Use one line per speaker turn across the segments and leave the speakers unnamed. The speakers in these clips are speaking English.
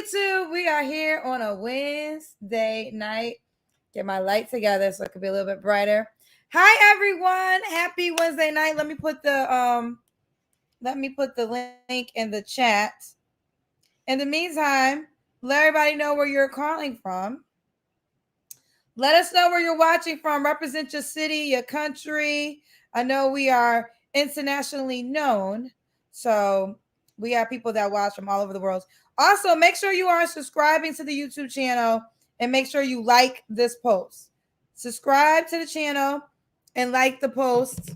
YouTube. We are here on a Wednesday night. Get my light together so it could be a little bit brighter. Hi everyone. Happy Wednesday night. Let me put the link in the chat. In the meantime, let everybody know where you're calling from. Let us know where you're watching from. Represent your city, your country. I know we are internationally known. So we have people that watch from all over the world. Also, make sure you are subscribing to the YouTube channel and make sure you like this post. Subscribe to the channel and like the post.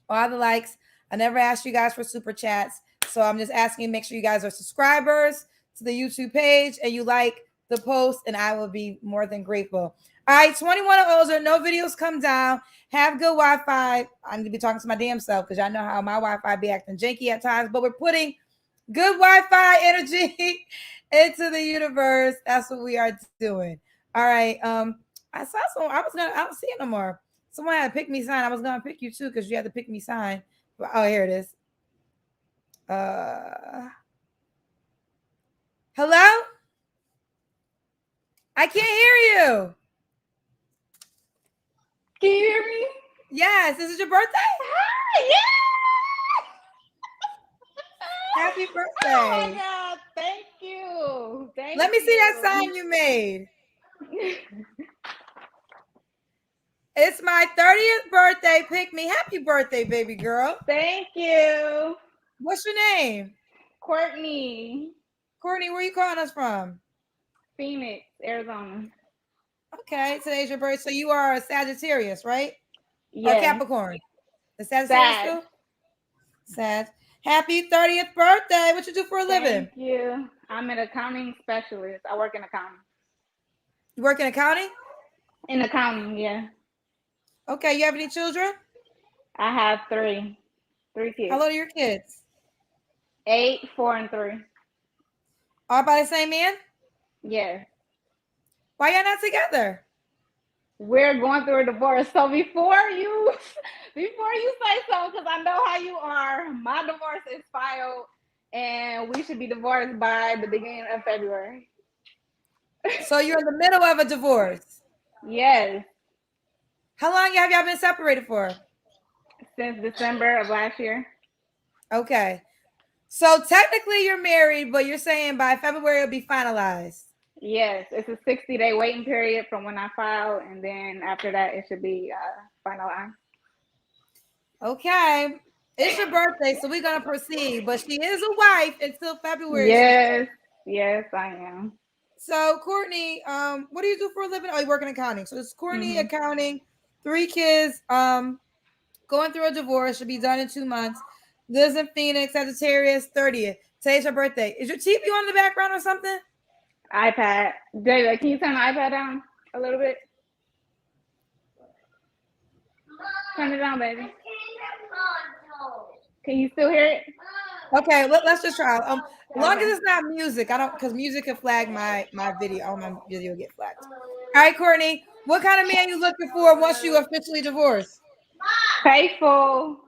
All the likes. I never asked you guys for super chats. So I'm just asking, make sure you guys are subscribers to the YouTube page and you like the post, and I will be more than grateful. All right, 21 or older, no videos come down. Have good Wi-Fi. I'm gonna be talking to my damn self because y'all know how my Wi-Fi be acting janky at times, but we're putting good Wi-Fi energy into the universe. That's what we are doing. All right. I saw someone. I don't see it no more. Someone had a pick me sign. I was gonna pick you too because you had the pick me sign. Oh, here it is. Hello? I can't hear you.
Can you hear me?
Yes. This is your birthday?
Hi,
yeah. Happy birthday.
Oh my God. Thank you.
Let me see that sign you made. It's my 30th birthday. Pick me. Happy birthday, baby girl.
Thank you.
What's your name?
Courtney.
Courtney, where are you calling us from?
Phoenix, Arizona.
Okay, today's your birthday. So you are a Sagittarius, right?
Yeah.
Or Capricorn? The Sagittarius too? Sag. Happy 30th birthday. What you do for a living?
Thank you. I'm an accounting specialist. I work in accounting.
You work in accounting?
In accounting, yeah.
Okay, you have any children?
I have three kids.
How old are your kids?
8, 4, and 3.
All by the same man?
Yeah.
Why y'all not together?
We're going through a divorce. So before you say so, because I know how you are, my divorce is filed and we should be divorced by the beginning of February.
So you're in the middle of a divorce?
Yes.
How long have y'all been separated for?
Since December of last year.
Okay. So technically you're married, but you're saying by February it'll be finalized.
Yes, it's a 60-day waiting period from when I file, and then after that it should be finalized.
Okay. It's your birthday, so we're gonna proceed. But she is a wife until February.
Yes, I am.
So Courtney, what do you do for a living? Oh, you work in accounting. So it's Courtney accounting, 3 kids, going through a divorce, should be done in 2 months. Lives in Phoenix, Sagittarius, 30th. Today's your birthday. Is your TV on in the background or something?
iPad. David, can you turn the iPad down a little bit? Turn it down, baby. Can you still hear it?
Okay, let's just try. As long as it's not music, I don't, because music can flag my video. All my video get flagged. All right, Courtney, what kind of man you looking for once you officially divorce?
Faithful.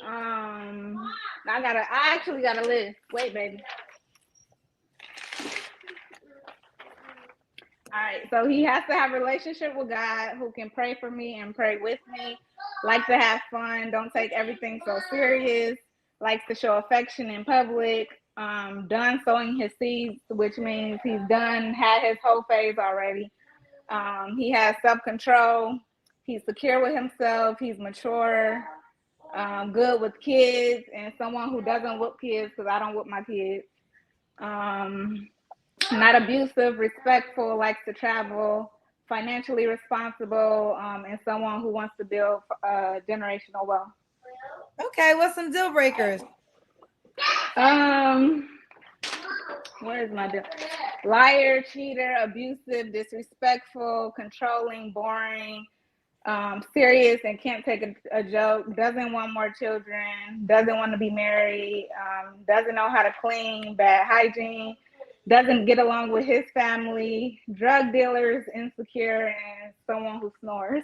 I actually got a list. Wait, baby. All right, so he has to have a relationship with God, who can pray for me and pray with me, like to have fun, don't take everything so serious, likes to show affection in public, done sowing his seeds, which means he's had his whole phase already. He has self-control, he's secure with himself, he's mature, good with kids, and someone who doesn't whoop kids, because I don't whoop my kids. Not abusive, respectful, likes to travel, financially responsible, and someone who wants to build generational wealth.
Okay, what's some deal breakers?
Where's my deal? Liar, cheater, abusive, disrespectful, controlling, boring, serious and can't take a joke, doesn't want more children, doesn't want to be married, doesn't know how to clean, bad hygiene, doesn't get along with his family, drug dealers, insecure, and someone who snores.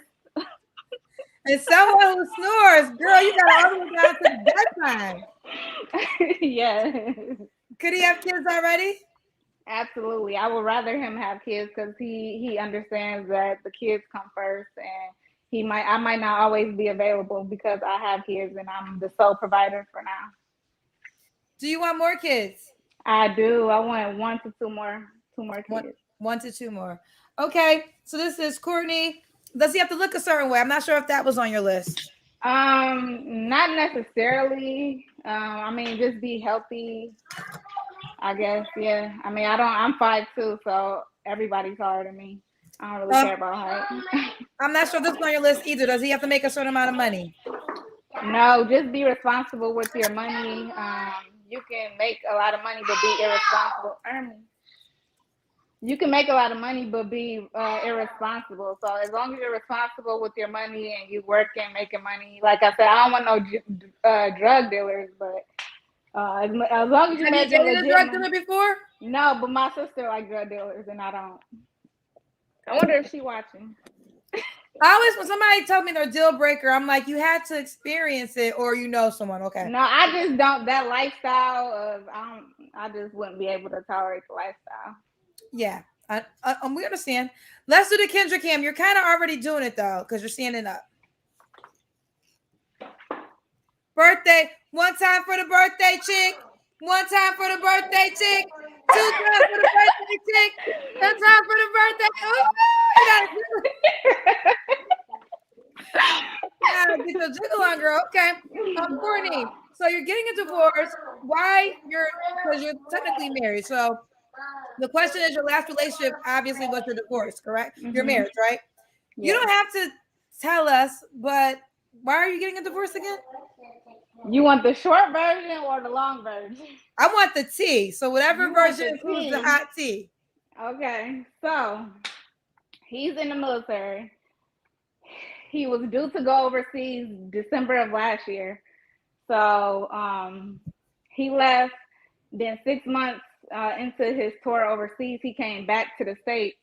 And someone who snores, girl, you got all the way down to the bedtime.
Yeah.
Could he have kids already?
Absolutely. I would rather him have kids because he understands that the kids come first, and I might not always be available because I have kids and I'm the sole provider for now.
Do you want more kids?
I do. I want one to two more
One,
kids.
1 to 2 more. Okay, so this is Courtney. Does he have to look a certain way? I'm not sure if that was on your list.
Not necessarily. I mean, just be healthy, I guess. Yeah. I mean, I'm 5'2", so everybody's taller than me. I don't really
Um,
care about height.
I'm not sure this is on your list either. Does he have to make a certain amount of money?
No, just be responsible with your money. You can make a lot of money, but be irresponsible. You can make a lot of money, but be irresponsible. So as long as you're responsible with your money and you working, making money, like I said, I don't want no drug dealers, but as long as you're
Have you
making
dated a
legit
drug
money.
dealer before?
No, but my sister like drug dealers, and I don't. I wonder if she watching.
I always, when somebody tells me they're deal breaker, I'm like, you had to experience it or you know someone. Okay.
No, I just don't. That lifestyle of I just wouldn't be able to tolerate the lifestyle.
Yeah. We understand. Let's do the Kendra cam. You're kind of already doing it though, because you're standing up. Birthday. One time for the birthday chick. One time for the birthday chick. 2 times for the birthday chick. 10 times for the birthday. Ooh, you gotta get your jiggle on, girl. Okay. Courtney. So you're getting a divorce. Why? Because you're technically married. So the question is, your last relationship obviously was your divorce, correct? Your marriage, right? You
Yes.
don't have to tell us, but why are you getting a divorce again?
You want the short version or the long version?
I want the tea. So whatever version includes the hot tea.
Okay. So he's in the military. He was due to go overseas December of last year. So he left. Then 6 months into his tour overseas, he came back to the States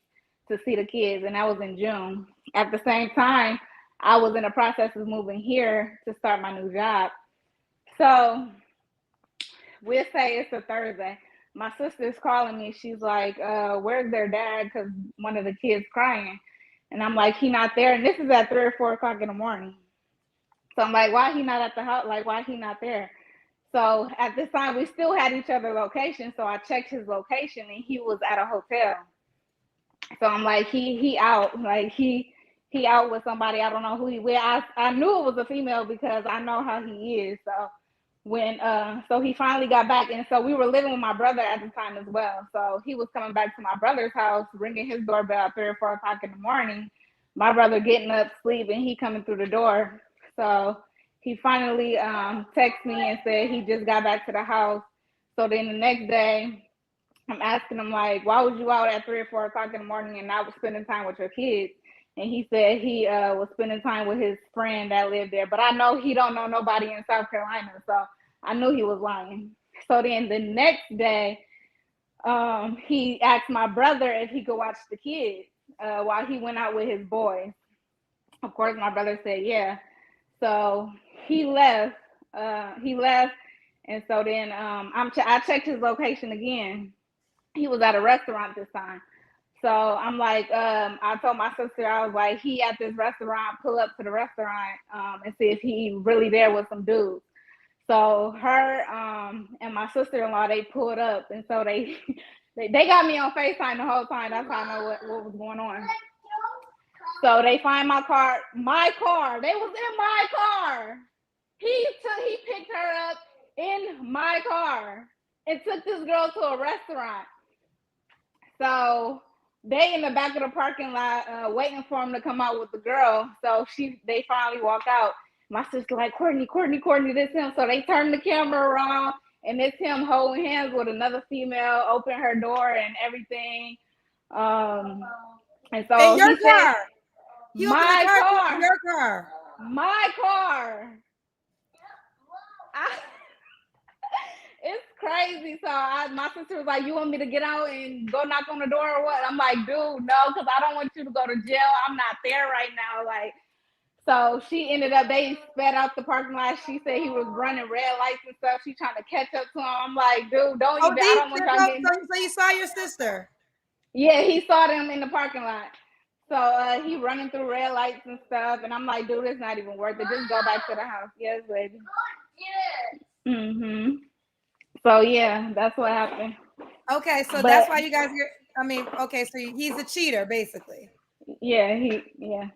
to see the kids, and that was in June. At the same time, I was in the process of moving here to start my new job. So we'll say it's a Thursday. My sister's calling me. She's like, where's their dad? Because one of the kids crying. And I'm like, he not there. And this is at 3 or 4 o'clock in the morning. So I'm like, why he not at the house? Like, why he not there? So at this time, we still had each other's location. So I checked his location, and he was at a hotel. So I'm like, he out. Like, he out with somebody. I don't know who he with. I knew it was a female because I know how he is. So so he finally got back, and so we were living with my brother at the time as well. So he was coming back to my brother's house, ringing his doorbell at 3 or 4 o'clock in the morning. My brother getting up, sleeping, he coming through the door. So he finally texted me and said he just got back to the house. So then the next day, I'm asking him, like, why was you out at 3 or 4 o'clock in the morning and not spending time with your kids? And he said he was spending time with his friend that lived there. But I know he don't know nobody in South Carolina, so I knew he was lying. So then the next day, he asked my brother if he could watch the kids while he went out with his boys. Of course, my brother said yeah. So he left. And so then I checked his location again. He was at a restaurant this time. So I'm like, I told my sister, I was like, he at this restaurant, pull up to the restaurant and see if he really there with some dudes. So her and my sister-in-law, they pulled up, and so they got me on FaceTime the whole time. That's how I know what was going on. So they find my car. They was in my car. He picked her up in my car and took this girl to a restaurant. So they in the back of the parking lot waiting for him to come out with the girl. So they finally walk out. My sister like, Courtney, this him. So they turn the camera around, and it's him holding hands with another female, open her door and everything. And so
in your
he said,
car. He opened the car in your car.
My car. It's crazy. So my sister was like, you want me to get out and go knock on the door or what? I'm like, dude, no, because I don't want you to go to jail. I'm not there right now. Like, So she ended up, they sped out the parking lot. She said he was running red lights and stuff. She trying to catch up to him. I'm like, dude, don't
Oh,
even, I don't want y'all getting.
so you saw your sister?
Yeah, he saw them in the parking lot. So he running through red lights and stuff. And I'm like, dude, it's not even worth it. Just go back to the house. Yes, baby. Mm-hmm. So yeah, that's what happened.
Okay, so that's why you guys okay, so he's a cheater, basically.
Yeah, yeah.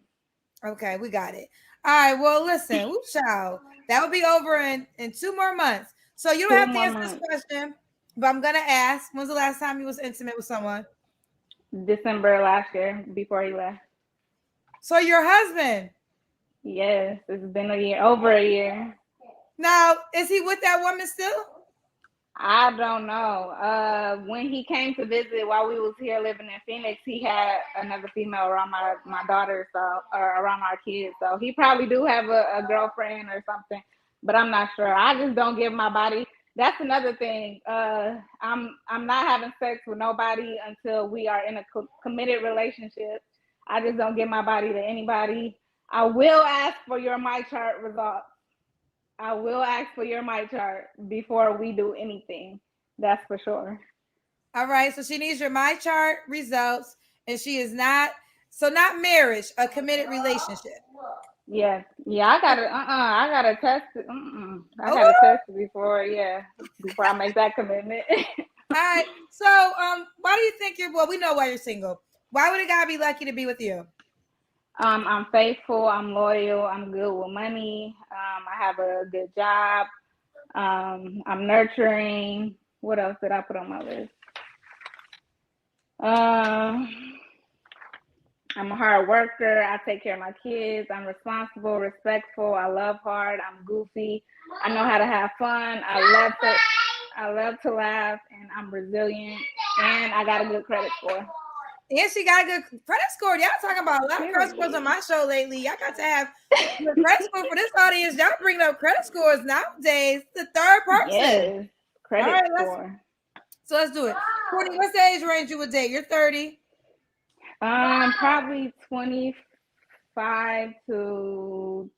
Okay, we got it. All right, well, listen, child, that will be over in 2 more months. So you don't have to answer this question, but I'm gonna ask, when's the last time you was intimate with someone?
December last year, before he left.
So your husband?
Yes, it's been a year, over a year.
Now, is he with that woman still?
I don't know. When he came to visit while we was here living in Phoenix, he had another female around my daughter, or around our kids. So he probably do have a girlfriend or something, but I'm not sure. I just don't give my body. That's another thing. I'm not having sex with nobody until we are in a committed relationship. I just don't give my body to anybody. I will ask for your my chart results. I will ask for your my chart before we do anything. That's for sure.
All right. So she needs your my chart results, and she is not marriage, a committed relationship.
Yeah. I gotta test it. I gotta test it before I make that commitment.
All right. So why do you think we know why you're single. Why would a guy be lucky to be with you?
I'm faithful, I'm loyal, I'm good with money, I have a good job, I'm nurturing. What else did I put on my list? I'm a hard worker. I take care of my kids. I'm responsible, respectful. I love hard. I'm goofy. I know how to have fun. I love to laugh, and I'm resilient. And I got a good credit score.
And she got a good credit score. Y'all talking about a lot of credit scores on my show lately. Y'all got to have a credit score for this audience. Y'all bringing up credit scores nowadays. The third person.
Yes, credit score.
Let's do it. Courtney, what's the age range you would date? You're 30.
Probably 25 to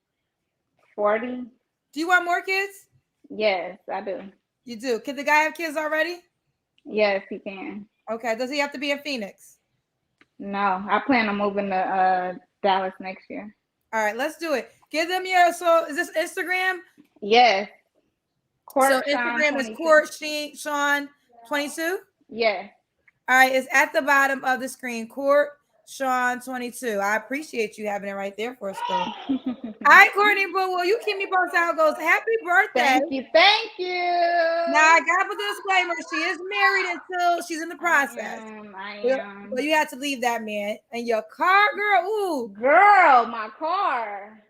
40.
Do you want more kids?
Yes, I do.
You do. Can the guy have kids already?
Yes, he can.
Okay. Does he have to be in Phoenix?
No, I plan on moving to Dallas next year.
All right, let's do it. Give them your, so is this Instagram?
Yes.
So Instagram is Court Sean 22?
Yes.
All right, it's at the bottom of the screen, Court Sean 22. I appreciate you having it right there for us, though. All right, Courtney, but will you keep me posted how it goes? Happy birthday.
Thank you.
Now, I got to put the disclaimer. She is married until she's in the process.
I am.
But you had to leave that man. And your car, girl, ooh.
Girl, my car.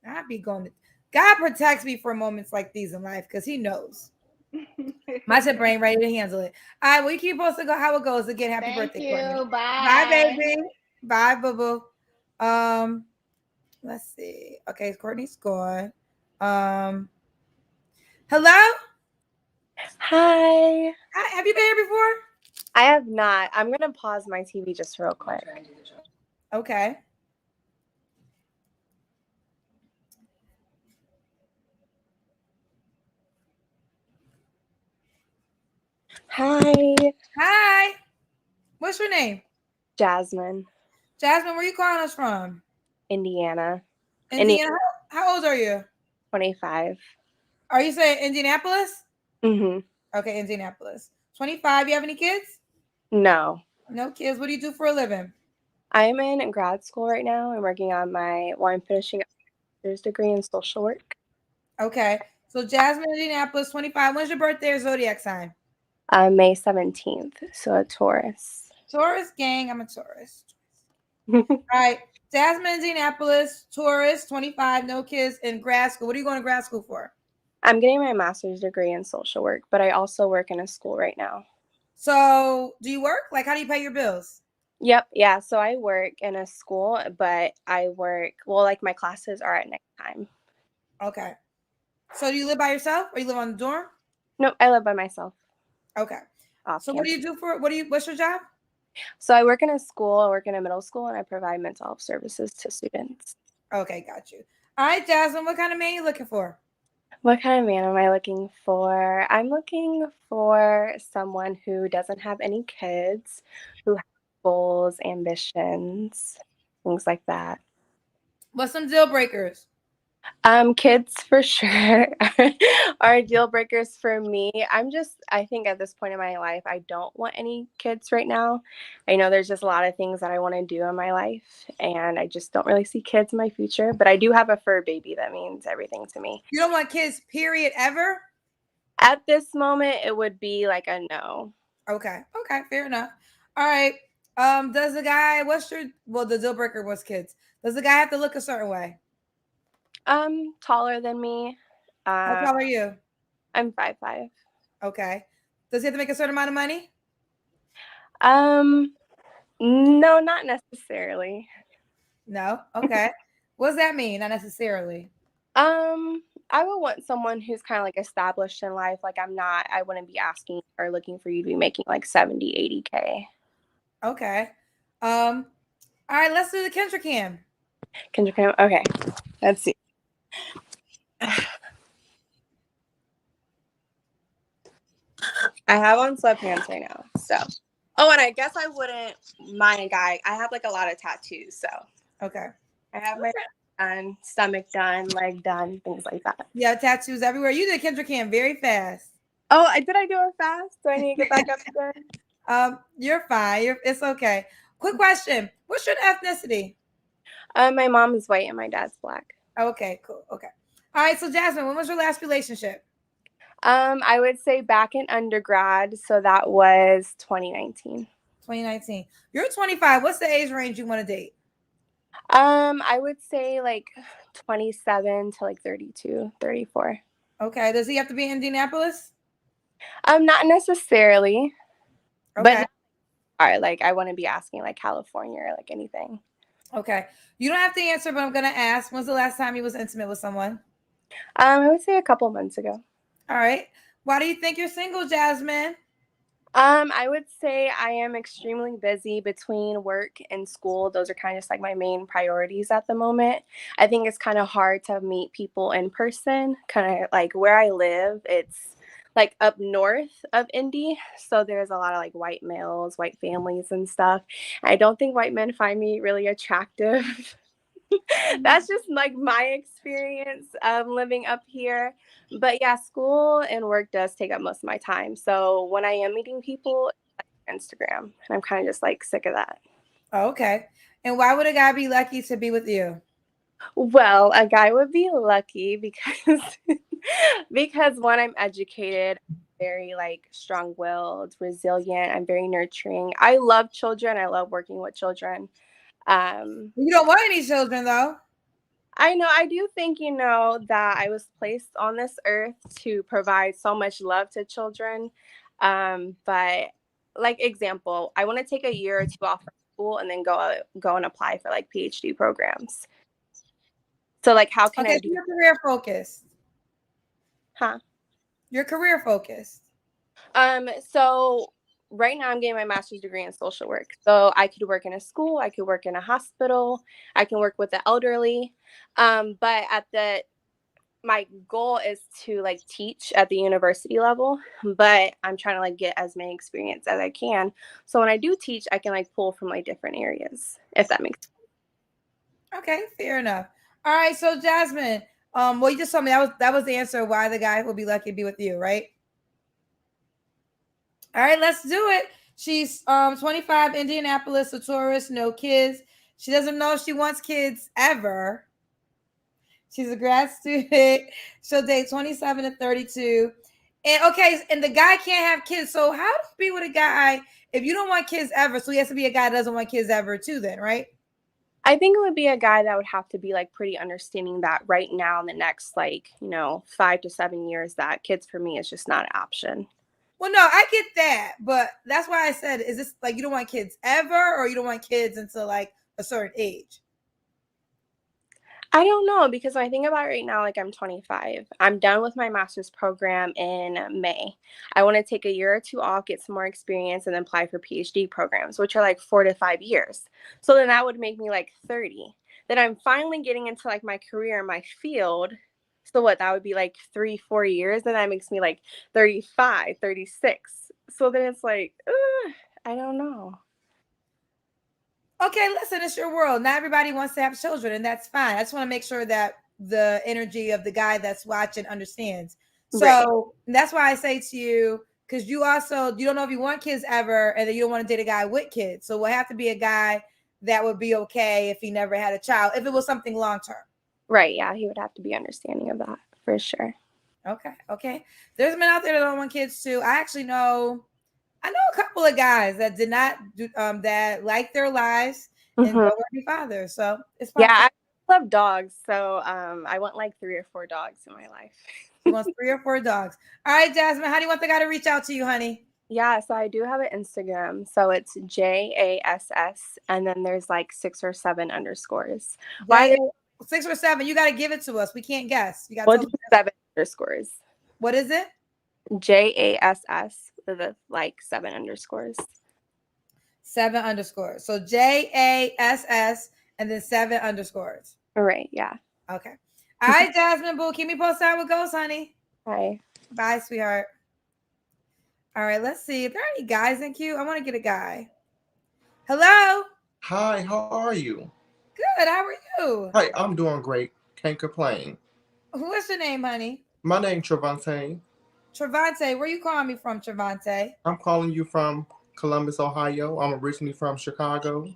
I'd be going to, God protects me for moments like these in life because he knows. My temper ain't ready to handle it. All right, well, you keep posting how it goes. Again, happy birthday, Courtney.
Bye.
Bye, baby. Bye, boo-boo. Let's see. Okay, Courtney's gone. Hello?
Hi.
Hi. Have you been here before?
I have not. I'm going to pause my TV just real quick.
Okay.
Hi.
Hi. What's your name?
Jasmine.
Jasmine, where are you calling us from?
Indiana.
Indiana. How old are you?
25.
Are you saying Indianapolis?
Mm-hmm.
Okay, Indianapolis. 25. You have any kids?
No.
No kids. What do you do for a living?
I'm in grad school right now. I'm working on I'm finishing a master's degree in social work.
Okay. So Jasmine, Indianapolis, 25. When's your birthday or zodiac sign?
May 17th. So a Taurus.
Taurus, gang. I'm a Taurus. All right. Jasmine, Indianapolis, Taurus, 25, no kids, in grad school. What are you going to grad school for?
I'm getting my master's degree in social work, but I also work in a school right now.
So do you work? Like, how do you pay your bills?
Yep. Yeah. So I work in a school, but I work, like my classes are at nighttime.
Okay. So do you live by yourself or you live on the dorm?
No, I live by myself.
Okay.
Off
so
campus.
What do you do what's your job?
So I work in a school, I work in a middle school, and I provide mental health services to students.
Okay, got you. All right, Jasmine, what kind of man you looking for?
What kind of man am I looking for? I'm looking for someone who doesn't have any kids, who has goals, ambitions, things like that.
What's some deal breakers?
Kids for sure are deal breakers for me. I think at this point in my life, I don't want any kids right now. I know there's just a lot of things that I want to do in my life, and I just don't really see kids in my future. But I do have a fur baby that means everything to me.
You don't want kids, period, ever?
At this moment, it would be like a no.
Okay, fair enough. All right. Does the guy, the deal breaker was kids. Does the guy have to look a certain way?
Taller than me.
How tall are you?
I'm 5'5".
Okay. Does he have to make a certain amount of money?
No, not necessarily.
No. Okay. What does that mean? Not necessarily.
I would want someone who's kind of like established in life. Like I wouldn't be asking or looking for you to be making like 70, 80K.
Okay. All right, let's do the Kendra cam.
Kendra cam. Okay. Let's see. I have on sweatpants right now. So. Oh, and I guess I wouldn't mind a guy. I have like a lot of tattoos, so.
Okay.
I have my done, stomach done, leg done, things like that.
Yeah, tattoos everywhere. You did Kendra cam very fast.
Oh, did I do it fast? Do I need to get back up again?
You're fine. It's okay. Quick question. What's your ethnicity?
My mom is white and my dad's black.
Okay, cool. Okay. All right. So Jasmine, when was your last relationship?
I would say back in undergrad. So that was 2019.
2019. You're 25. What's the age range you want to date?
I would say like 27 to like 32, 34.
Okay. Does he have to be in Indianapolis?
Not necessarily.
Okay.
But like I wouldn't be asking like California or like anything.
Okay. You don't have to answer, but I'm gonna ask. When's the last time you was intimate with someone?
I would say a couple months ago.
All right. Why do you think you're single, Jasmine?
I would say I am extremely busy between work and school. Those are kind of just like my main priorities at the moment. I think it's kind of hard to meet people in person. Kind of like where I live, it's like up north of Indy. So there's a lot of like white males, white families and stuff. I don't think white men find me really attractive. That's just like my experience living up here. But yeah, school and work does take up most of my time. So when I am meeting people, Instagram, and I'm kind of just like sick of that.
Oh, okay. And why would a guy be lucky to be with you?
Well, a guy would be lucky because because one, I'm educated, very like strong-willed, resilient. I'm very nurturing. I love children. I love working with children.
You don't want any children, though.
I know. I do think, that I was placed on this earth to provide so much love to children. But like example, I want to take a year or two off from school and then go and apply for like PhD programs. So like, how can I do?
So you're career focused.
Huh?
You're career focused.
So right now I'm getting my master's degree in social work. So I could work in a school, I could work in a hospital, I can work with the elderly. But my goal is to like teach at the university level, but I'm trying to like get as many experience as I can. So when I do teach, I can like pull from like different areas, if that makes sense.
Okay, fair enough. All right, so Jasmine, well, you just told me that was the answer why the guy will be lucky to be with you, right? All right, let's do it. She's 25, Indianapolis, a tourist, no kids. She doesn't know if she wants kids ever. She's a grad student. She'll date 27 to 32. And okay, and the guy can't have kids. So how do you be with a guy if you don't want kids ever? So he has to be a guy that doesn't want kids ever too, then, right?
I think it would be a guy that would have to be like pretty understanding that right now in the next 5 to 7 years that kids for me is just not an option.
Well, no, I get that, but that's why I said, is this like you don't want kids ever, or you don't want kids until like a certain age?
I don't know, because when I think about it right now, like I'm 25. I'm done with my master's program in May. I want to take a year or two off, get some more experience, and then apply for PhD programs, which are like 4 to 5 years. So then that would make me like 30. Then I'm finally getting into like my career and my field. So what, that would be like 3-4 years, and that makes me like 35, 36. So then it's like, I don't know.
Okay, listen, it's your world. Not everybody wants to have children, and that's fine. I just want to make sure that the energy of the guy that's watching understands. So
Right.
that's why I say to you, because you don't know if you want kids ever, and then you don't want to date a guy with kids. So we'll have to be a guy that would be okay if he never had a child, if it was something long term.
Right, yeah, he would have to be understanding of that for sure.
Okay. There's men out there that don't want kids too. I know a couple of guys that did not do that like their lives and don't want to be fathers. So it's possible.
Yeah, I love dogs. So I want like 3 or 4 dogs in my life.
She wants 3 or 4 dogs. All right, Jasmine, how do you want the guy to reach out to you, honey?
Yeah, so I do have an Instagram. So it's JASS, and then there's like 6 or 7 underscores. Why
6 or 7? You got to give it to us. We can't guess. You got
to
to
7 underscores.
What is it?
JASS with like 7 underscores.
7 underscores. So JASS and then 7 underscores.
All right. Yeah.
Okay. All right, Jasmine, boo. Keep me posted how it goes, honey.
Bye.
Bye, sweetheart. All right, let's see. If there are any guys in queue, I want to get a guy. Hello.
Hi, how are you?
Good. How are you?
Hi, I'm doing great. Can't complain.
What's your name, honey?
My name's Trevante.
Trevante. Where you calling me from, Trevante?
I'm calling you from Columbus, Ohio. I'm originally from Chicago.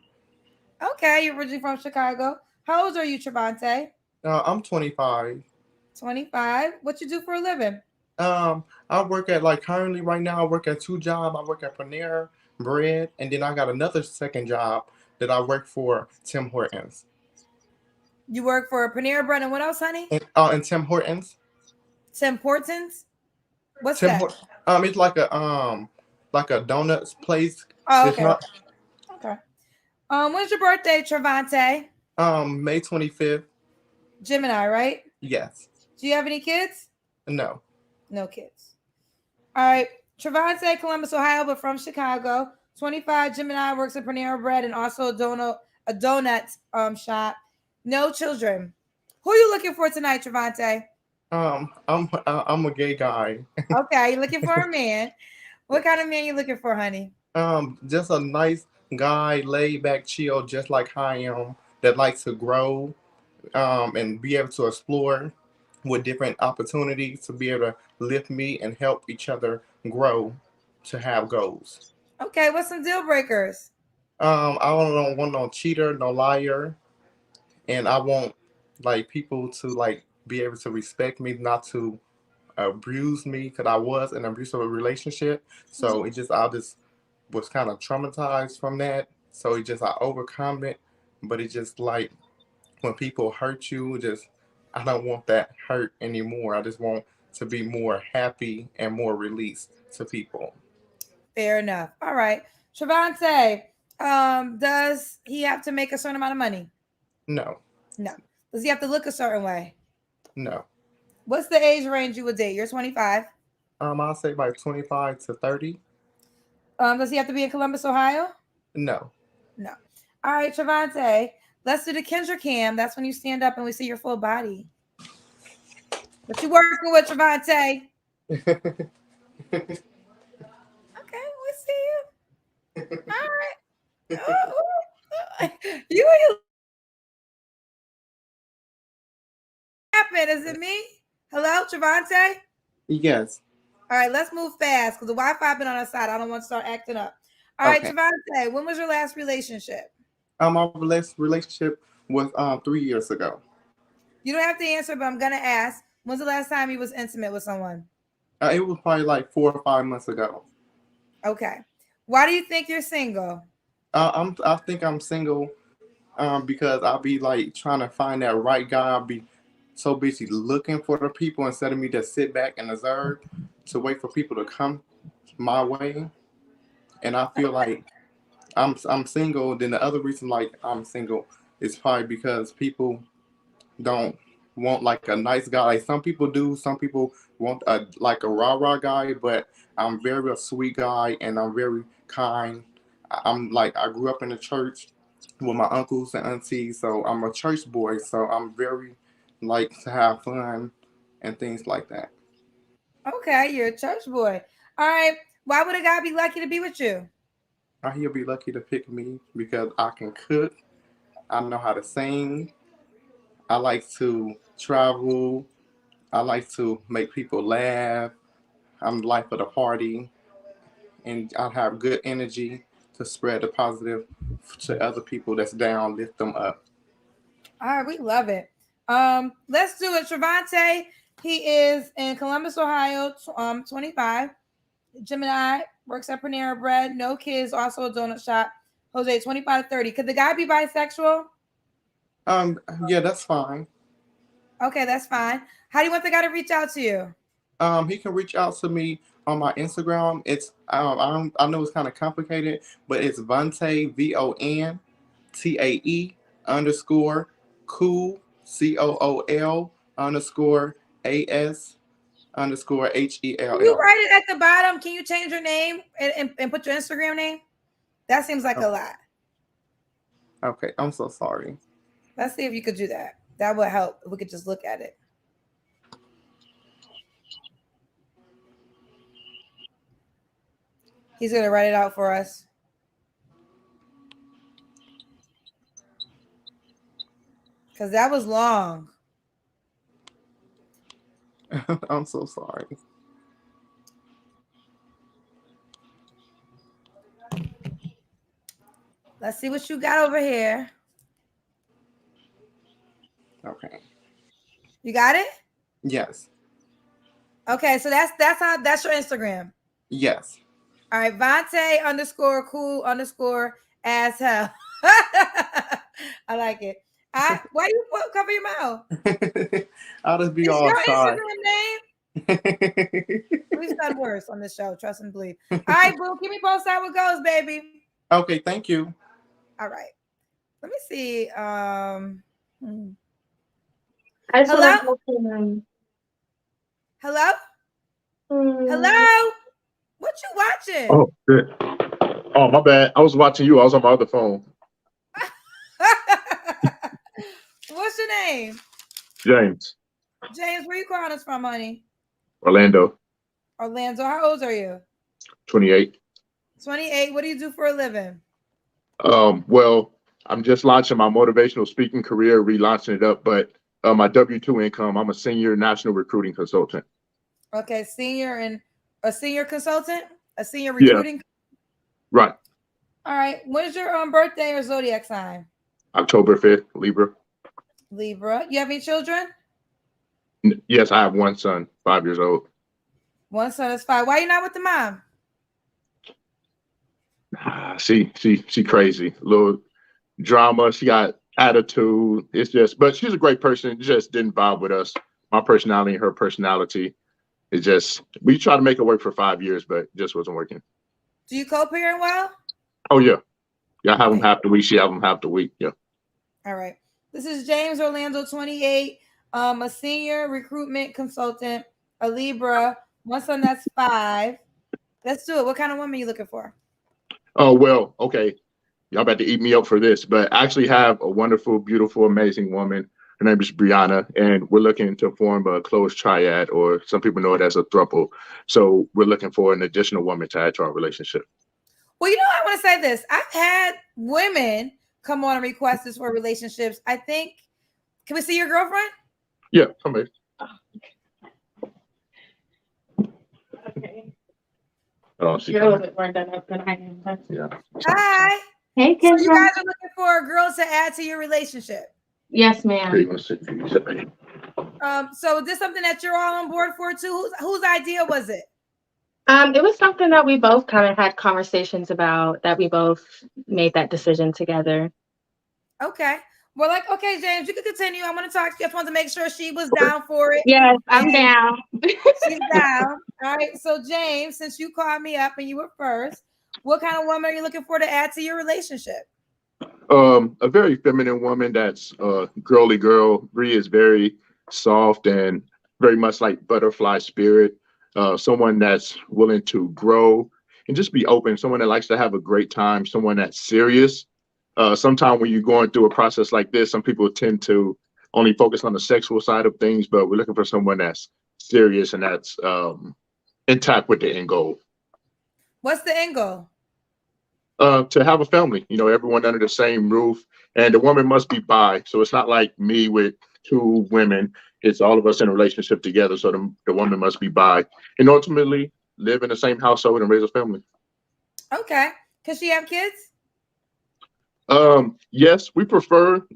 Okay, you're originally from Chicago. How old are you, Trevante?
I'm 25.
25. What you do for a living?
I work at currently right now. I work at 2 jobs. I work at Panera Bread, and then I got another second job that I work for Tim Hortons.
You work for Panera Bread and what else, honey?
And Tim Hortons.
Tim Hortons. What's
Tim
that?
It's like a donuts place.
Oh,
It's
okay.
not.
Okay. When's your birthday, Trevante?
May 25th.
Gemini, right?
Yes.
Do you have any kids?
No.
No kids. All right. Trevante, Columbus, Ohio, but from Chicago. 25, Gemini, works at Panera Bread and also a donut shop. No children. Who are you looking for tonight, Trevante?
I'm a gay guy.
Okay, you're looking for a man. What kind of man you looking for, honey?
Just a nice guy, laid back, chill, just like I am, that likes to grow, and be able to explore with different opportunities to be able to lift me and help each other grow to have goals.
Okay, what's some deal breakers?
I don't want no cheater, no liar, and I want people to be able to respect me, not to abuse me, because I was in an abusive relationship. So I just was kind of traumatized from that. So I overcome it, but it's just like when people hurt you, I don't want that hurt anymore. I just want to be more happy and more released to people.
Fair enough. All right. Trevante, does he have to make a certain amount of money?
No.
No. Does he have to look a certain way?
No.
What's the age range you would date? You're 25.
I'll say 25 to 30.
Does he have to be in Columbus, Ohio?
No.
No. All right, Trevante, let's do the Kendra cam. That's when you stand up and we see your full body. What you working with, Trevante? Okay, we see you. All right. You happen? Is it me? Hello, Trevante?
Yes.
All right, let's move fast because the Wi-Fi been on our side. I don't want to start acting up. All right, Trevante, when was your last relationship?
My last relationship was 3 years ago.
You don't have to answer, but I'm gonna ask. When's the last time you was intimate with someone?
It was probably 4 or 5 months ago.
Okay. Why do you think you're single?
I think I'm single because I'll be trying to find that right guy. I'll be so busy looking for the people instead of me just sit back and observe to wait for people to come my way. And I feel like I'm single. Then the other reason I'm single is probably because people don't want a nice guy. Some people do. Some people want a rah-rah guy, but I'm very a sweet guy and I'm very kind. I grew up in the church, with my uncles and aunties. So I'm a church boy. So I'm very like to have fun and things like that.
Okay, you're a church boy. All right. Why would a guy be lucky to be with you?
He'll be lucky to pick me because I can cook. I know how to sing. I like to travel. I like to make people laugh. I'm the life of the party, and I have good energy to spread the positive to other people that's down, lift them up.
All right, we love it. Let's do it. Trevante, he is in Columbus, Ohio, 25. Gemini, works at Panera Bread, no kids, also a donut shop. Jose, 25 to 30. Could the guy be bisexual?
Yeah, that's fine.
Okay, that's fine. How do you want the guy to reach out to you?
He can reach out to me on my Instagram. It's I know it's kind of complicated, but it's Vontae VONTAE _ COOL _
Can you
HELL.
write it at the bottom? Can you change your name and put your Instagram name? That seems like a lot.
Okay, I'm so sorry.
Let's see if you could do that. That would help if we could just look at it. He's going to write it out for us. Because that was long.
I'm so sorry.
Let's see what you got over here.
Okay.
You got it?
Yes.
Okay, so that's your Instagram.
Yes.
All right, Vontae _ cool _ as hell. I like it. Why you cover your mouth?
I'll just be
Is
all
your
shy.
Instagram name? We've done worse on this show, trust and believe. All right, boo, keep me posted how it goes, baby.
Okay, thank you.
All right. Let me see.
I just
Hello?
want to
Hello? Hello? What you watching?
Oh, good. Oh, my bad. I was watching you. I was on my other phone.
What's your name?
James,
James, where you calling us from, honey?
Orlando,
Orlando. How old are you?
28.
28. What do you do for a living?
Well, I'm just launching my motivational speaking career, relaunching it up, but my W-2 income, I'm a senior national recruiting consultant.
Okay, a senior consultant, a senior
Yeah.
recruiting.
Right.
All right. When's your birthday or zodiac sign?
October 5th, Libra.
Libra. You have any children?
Yes, I have one son, 5 years old.
One son is 5. Why are you not with the mom?
She crazy. A little drama. She got attitude. It's just, but she's a great person. It just didn't vibe with us. My personality and her personality. It just, we tried to make it work for 5 years, but it just wasn't working.
Do you co-parent well?
Oh yeah. Yeah, I have them half the week. She have them half the week. Yeah.
All right. This is James Orlando, 28, a senior recruitment consultant, a Libra, one son that's 5. Let's do it. What kind of woman are you looking for?
Oh, well, okay. Y'all about to eat me up for this, but I actually have a wonderful, beautiful, amazing woman. Her name is Brianna, and we're looking to form a closed triad, or some people know it as a throuple. So we're looking for an additional woman to add to our relationship.
Well, I want to say this. I've had women come on and request this for relationships. I think, can we see your girlfriend?
Yeah, somebody.
Okay.
Oh,
You're a little bit more done up than I am.
Yeah.
Hi.
Hey,
So
Kendra.
you guys are looking for a girl to add to your relationship.
Yes,
Here,
ma'am.
you want to sit?
So is this something that you're all on board for too? Whose idea was it?
It was something that we both kind of had conversations about, that we both made that decision together.
Okay. Well, okay, James, you can continue. I want to talk to you. I just wanted to make sure she was down for it.
Yes, I'm down.
She's down. All right. So, James, since you called me up and you were first, what kind of woman are you looking for to add to your relationship?
A very feminine woman that's girly girl. Bree is very soft and very much like butterfly spirit. Someone that's willing to grow and just be open. Someone that likes to have a great time. Someone that's serious. Sometimes when you're going through a process like this, some people tend to only focus on the sexual side of things, but we're looking for someone that's serious and that's intact with the end goal.
What's the end goal?
To have a family, everyone under the same roof, and the woman must be bi. So it's not like me with two women. It's all of us in a relationship together. So the woman must be bi, and ultimately live in the same household and raise a family.
Okay. Does she have kids?
Yes, we prefer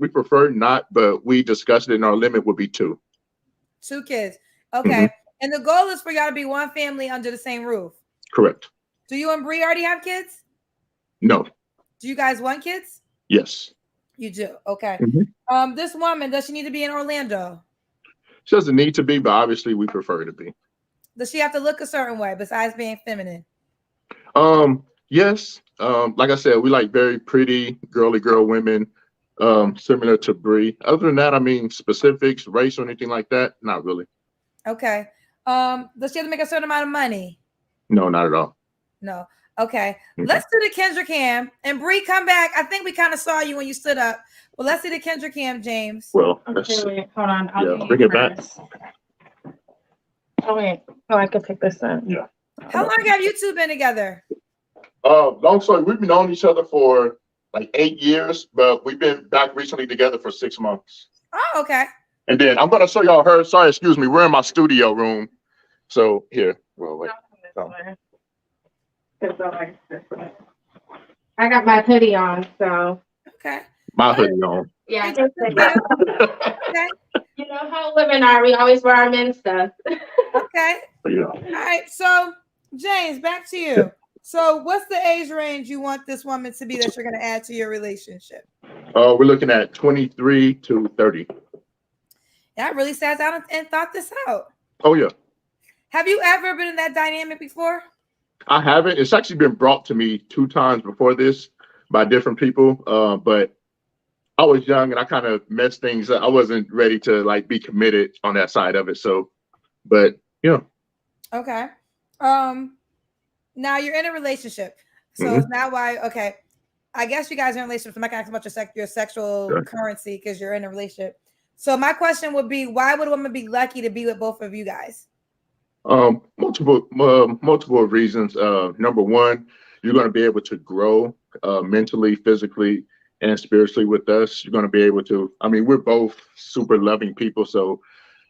not, but we discussed it, and our limit would be 2.
2 kids. Okay. And the goal is for y'all to be one family under the same roof.
Correct.
Do you and Bree already have kids?
No.
Do you guys want kids?
Yes.
You do. Okay. This woman, does she need to be in Orlando?
She doesn't need to be, but obviously we prefer to be.
Does she have to look a certain way besides being feminine?
Yes. Like I said, we like very pretty, girly girl women, similar to Bree. Other than that, I mean, specifics, race, or anything like that, not really.
Okay. Does she have to make a certain amount of money?
No, not at all.
No. Okay. Let's do the Kendra cam. And Bree, come back. I think we kind of saw you when you stood up. Well, let's see the Kendra cam, James.
Well,
okay, wait, hold on.
Yeah, bring it back.
Oh, wait. Oh, I could pick this up.
Yeah.
How long have you two been together?
Long story, we've known each other for like 8 years, but we've been back recently together for 6 months.
Oh, okay.
And then I'm going to show y'all her. Sorry, excuse me. We're in my studio room. So here. Well, wait.
I got my hoodie on, so.
Okay.
My hoodie on.
Yeah.
Okay.
You know how women are. We always wear our men's stuff.
Okay.
Yeah.
All right. So, James, back to you. So, what's the age range you want this woman to be that you're going to add to your relationship?
We're looking at 23 to 30.
Yeah, I really sat down and thought this out.
Oh, yeah.
Have you ever been in that dynamic before?
I haven't. It's actually been brought to me 2 times before this by different people. But I was young and I kind of messed things up. I wasn't ready to like be committed on that side of it. So, but yeah.
Okay. Now you're in a relationship. So it's now why, okay. I guess you guys are in a relationship. I'm not going to ask about your sexual currency because you're in a relationship. So my question would be, why would a woman be lucky to be with both of you guys?
Multiple reasons. Number one, you're going to be able to grow mentally, physically, and spiritually with us. You're going to be able to, I mean, we're both super loving people. So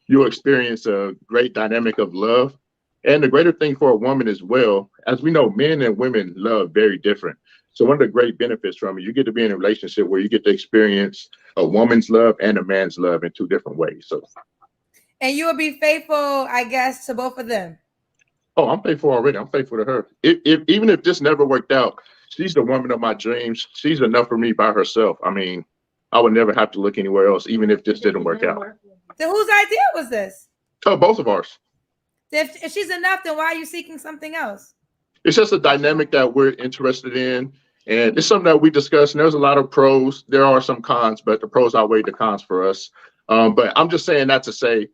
you'll experience a great dynamic of love. And the greater thing for a woman as well, as we know, men and women love very different. So one of the great benefits from it, you get to be in a relationship where you get to experience a woman's love and a man's love in 2 different ways. So.
And you will be faithful, I guess, to both of them.
Oh, I'm faithful already. I'm faithful to her. Even if this never worked out, she's the woman of my dreams. She's enough for me by herself. I mean, I would never have to look anywhere else, even if this didn't work out.
Then whose idea was this?
Oh, both of ours.
If she's enough, then why are you seeking something else?
It's just a dynamic that we're interested in. And it's something that we discuss. And there's a lot of pros. There are some cons, but the pros outweigh the cons for us. But I'm just saying that to say,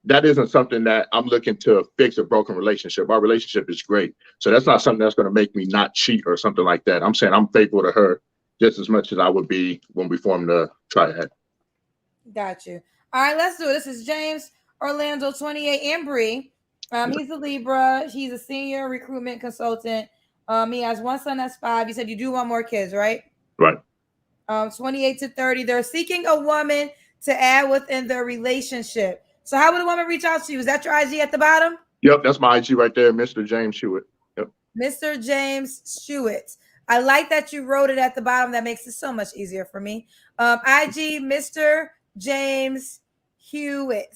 that isn't something that I'm looking to fix a broken relationship. Our relationship is great. So that's not something that's going to make me not cheat or something like that. I'm saying I'm faithful to her just as much as I would be when we formed the triad.
Got you. All right, let's do it. This is James Orlando, 28, and Bree. He's a Libra. He's a senior recruitment consultant. He has 1 son that's 5. You said you do want more kids, right?
Right.
28 to 30. They're seeking a woman to add within their relationship. So how would a woman reach out to you? Is that your IG at the bottom?
Yep, that's my IG right there, Mr. James Hewitt. Yep.
Mr. James Hewitt. I like that you wrote it at the bottom. That makes it so much easier for me. IG, Mr. James Hewitt.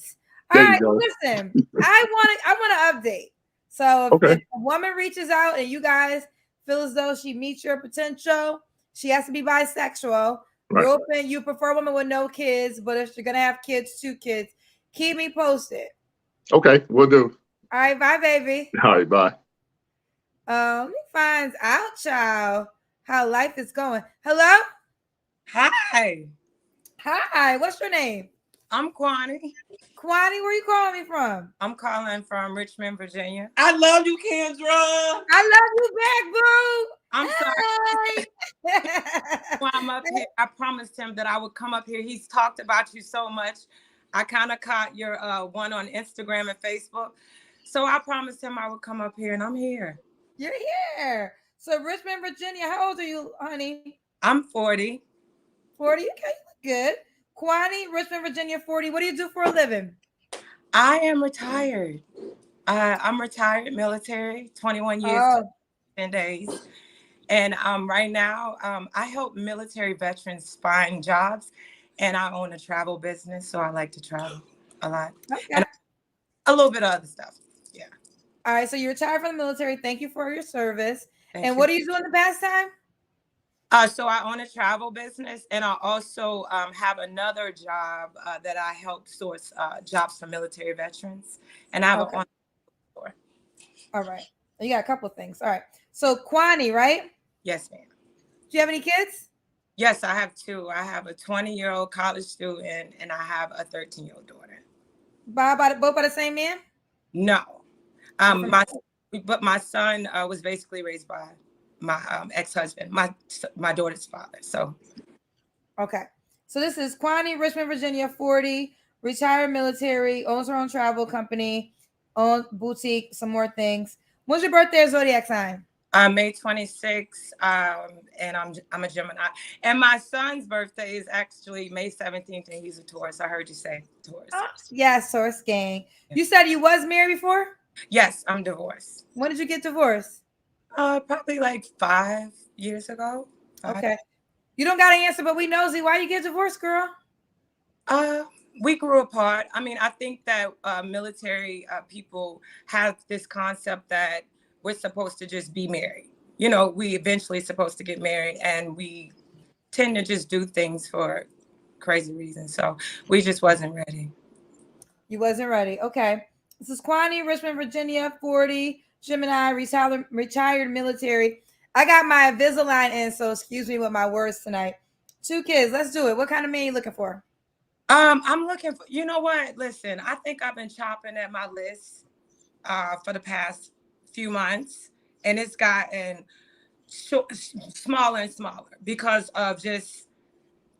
All right, listen, I want to update. So if a woman reaches out and you guys feel as though she meets your potential, she has to be bisexual. Right. You're open, you prefer a woman with no kids, but if you're going to have kids, 2 kids, keep me posted.
Okay, we'll do.
All right, bye, baby.
All right, bye.
Let me find out, child, how life is going. Hello?
Hi.
Hi, what's your name?
I'm Connie.
Connie, where you calling me from?
I'm calling from Richmond, Virginia. I love you, Kendra.
I love you back, boo.
I'm sorry. While I'm up here, I promised him that I would come up here. He's talked about you so much. I kind of caught your one on Instagram and Facebook. So I promised him I would come up here, and I'm here.
You're here. So Richmond, Virginia, how old are you, honey?
I'm 40.
40? Okay, you look good. Connie, Richmond, Virginia, 40. What do you do for a living?
I am retired. I'm retired military, 21 years,
Oh,
10 days. And right now, I help military veterans find jobs, and I own a travel business, so I like to travel a lot.
okay.
And a little bit of other stuff. Yeah.
All right, so you're retired from the military. Thank you for your service.
Thank
and
you.
What do you do in the pastime?
So I own a travel business, and I also have another job that I help source jobs for military veterans, and I have
Okay.
an online store.
All right. You got a couple of things. All right. So Connie, right?
Yes, ma'am.
Do you have any kids?
Yes, I have two. I have a 20-year-old college student, and I have a 13-year-old daughter.
Both by the same man?
No, but my son was basically raised by my ex-husband, my daughter's father. So,
okay. So this is Connie, Richmond, Virginia, 40, retired military, owns her own travel company, owns boutique, some more things. When's your birthday or zodiac sign?
May 26th, and I'm a Gemini. And my son's birthday is actually May 17th, and he's a Taurus. I heard you say Taurus.
Yes, Taurus gang. You said you was married before?
Yes, I'm divorced.
When did you get divorced?
Probably like 5 years ago. 5.
Okay. You don't got to answer, but we nosy. Why you get divorced, girl?
We grew apart. I mean, I think that military people have this concept that we're supposed to just be married. You know, we eventually supposed to get married, and we tend to just do things for crazy reasons. So we just wasn't ready.
You wasn't ready. Okay. This is Connie, Richmond, Virginia, 40, Gemini, retired military. I got my Invisalign in, so excuse me with my words tonight. 2 kids. Let's do it. What kind of man you looking for?
I'm looking for, you know what? Listen, I think I've been chopping at my list for the past few months, and it's gotten smaller and smaller because of just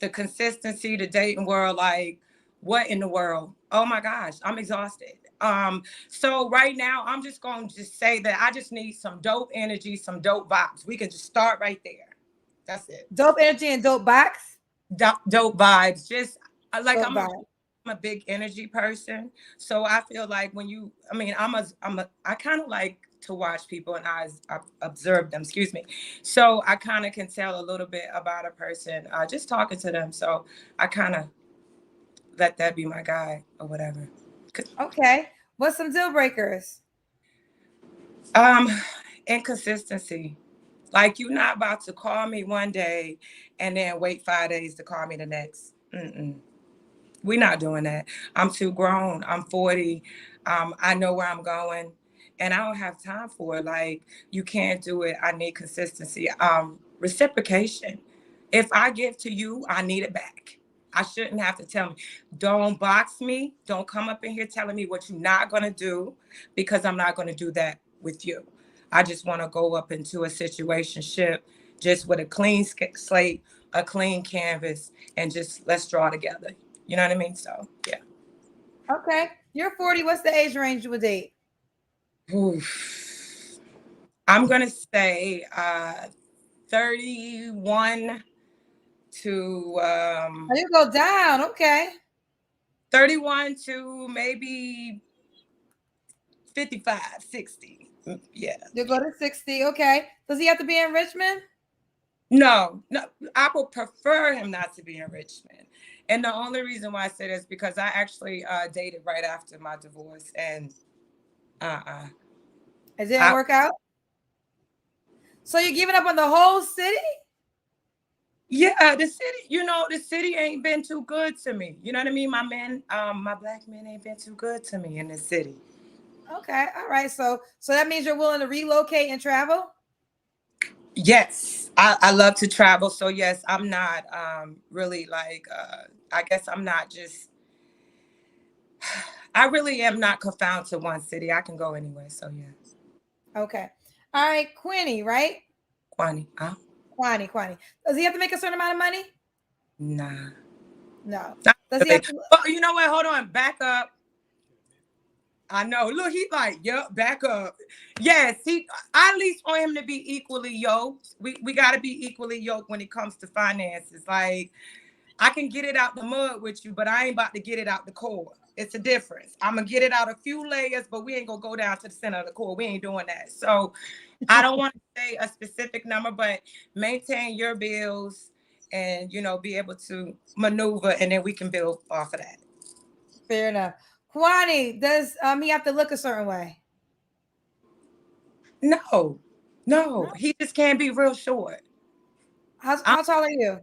the consistency, the dating world. Like, what in the world? Oh my gosh, I'm exhausted. So right now, I'm just going to just say that I just need some dope energy, some dope vibes. We can just start right there. That's it.
Dope energy and dope box?
Dope vibes. Just like
Dope
I'm a big energy person. So I feel like when you, I mean, I kind of like to watch people and I observe them, excuse me. So I kind of can tell a little bit about a person just talking to them. So I kind of let that be my guide or whatever.
Okay. What's some deal breakers?
Inconsistency. Like, you're not about to call me one day and then wait 5 days to call me the next. We're not doing that. I'm too grown. I'm 40. I know where I'm going, and I don't have time for it. Like, you can't do it. I need consistency. Reciprocation. If I give to you, I need it back. I shouldn't have to tell me. Don't box me. Don't come up in here telling me what you're not going to do, because I'm not going to do that with you. I just want to go up into a situationship just with a clean slate, a clean canvas, and just let's draw together. You know what I mean? So, yeah.
Okay. You're 40. What's the age range you would date?
Oof. I'm going to say 31 to...
you go down. Okay.
31 to maybe 55, 60. Yeah.
You go to 60. Okay. Does he have to be in Richmond?
No, I would prefer him not to be in Richmond. And the only reason why I say this is because I actually dated right after my divorce, and
It didn't work out? So you're giving up on the whole city?
Yeah, the city ain't been too good to me. You know what I mean? My black men ain't been too good to me in the city.
Okay, all right. So that means you're willing to relocate and travel?
Yes, I love to travel. So yes, I'm not really like, I guess I'm not just, I really am not confined to one city. I can go anywhere. So yeah.
Okay. All right, Quinny, right?
Connie,
Kwani. Does he have to make a certain amount of money?
Nah.
No.
Not
Does he
really.
have to?
Oh, you know what? Hold on. Back up. I know. Look, he's like, yep, back up. Yes, I at least want him to be equally yoked. We got to be equally yoked when it comes to finances. Like, I can get it out the mud with you, but I ain't about to get it out the core. It's a difference. I'm going to get it out a few layers, but we ain't going to go down to the center of the core. We ain't doing that. So I don't want to say a specific number, but maintain your bills and, be able to maneuver, and then we can build off of that.
Fair enough. Kwani, does he have to look a certain way?
No. He just can't be real short.
How tall are you?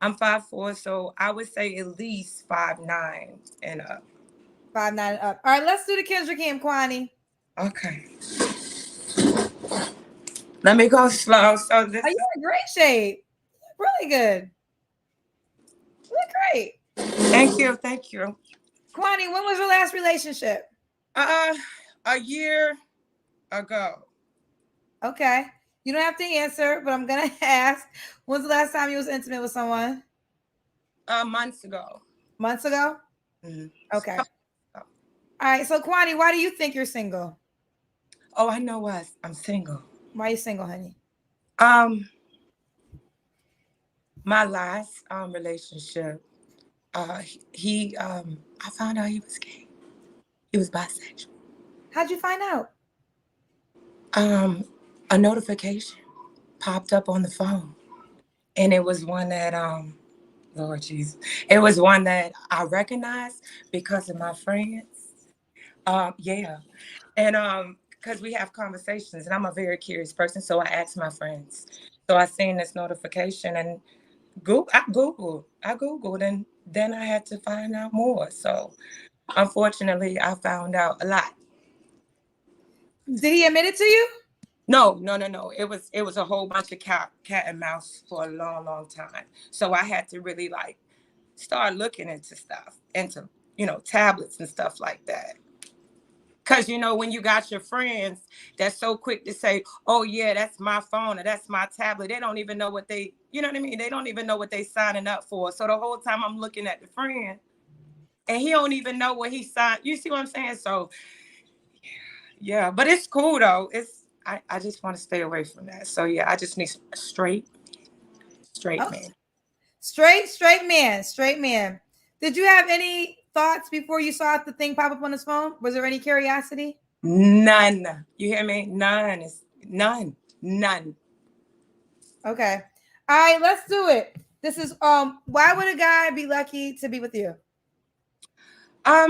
I'm 5'4", so I would say at least 5'9" and up.
5'9" up. All right, let's do the Kendra Cam, Kwani.
Okay. Let me go slow. So this.
Are you in great shape? Really good. You look great.
Thank you.
Kwani, when was your last relationship?
A year ago.
Okay. You don't have to answer, but I'm gonna ask. When's the last time you was intimate with someone?
Months ago.
Months ago?
Mm-hmm.
Okay. All right. So Kwani, why do you think you're single?
Oh, I know why I'm single.
Why are you single, honey?
My last relationship, he I found out he was gay. He was bisexual.
How'd you find out?
A notification popped up on the phone, and it was one that Lord Jesus, it was one that I recognized because of my friends. Yeah, and because we have conversations, and I'm a very curious person, so I asked my friends. So I seen this notification, and I googled, and then I had to find out more. So unfortunately, I found out a lot.
Did he admit it to you?
No. It was a whole bunch of cat and mouse for a long time. So I had to really start looking into stuff, into tablets and stuff like that. Because when you got your friends that's so quick to say, oh yeah, that's my phone or that's my tablet, they don't even know what they, you know what I mean? They don't even know what they signing up for. So the whole time I'm looking at the friend and he don't even know what he signed. You see what I'm saying? So yeah, but it's cool though. I just want to stay away from that. So yeah, I just need a straight man.
Straight man. Did you have any thoughts before you saw the thing pop up on his phone? Was there any curiosity?
None. You hear me? None. It's none.
Okay. All right, let's do it. This is why would a guy be lucky to be with you?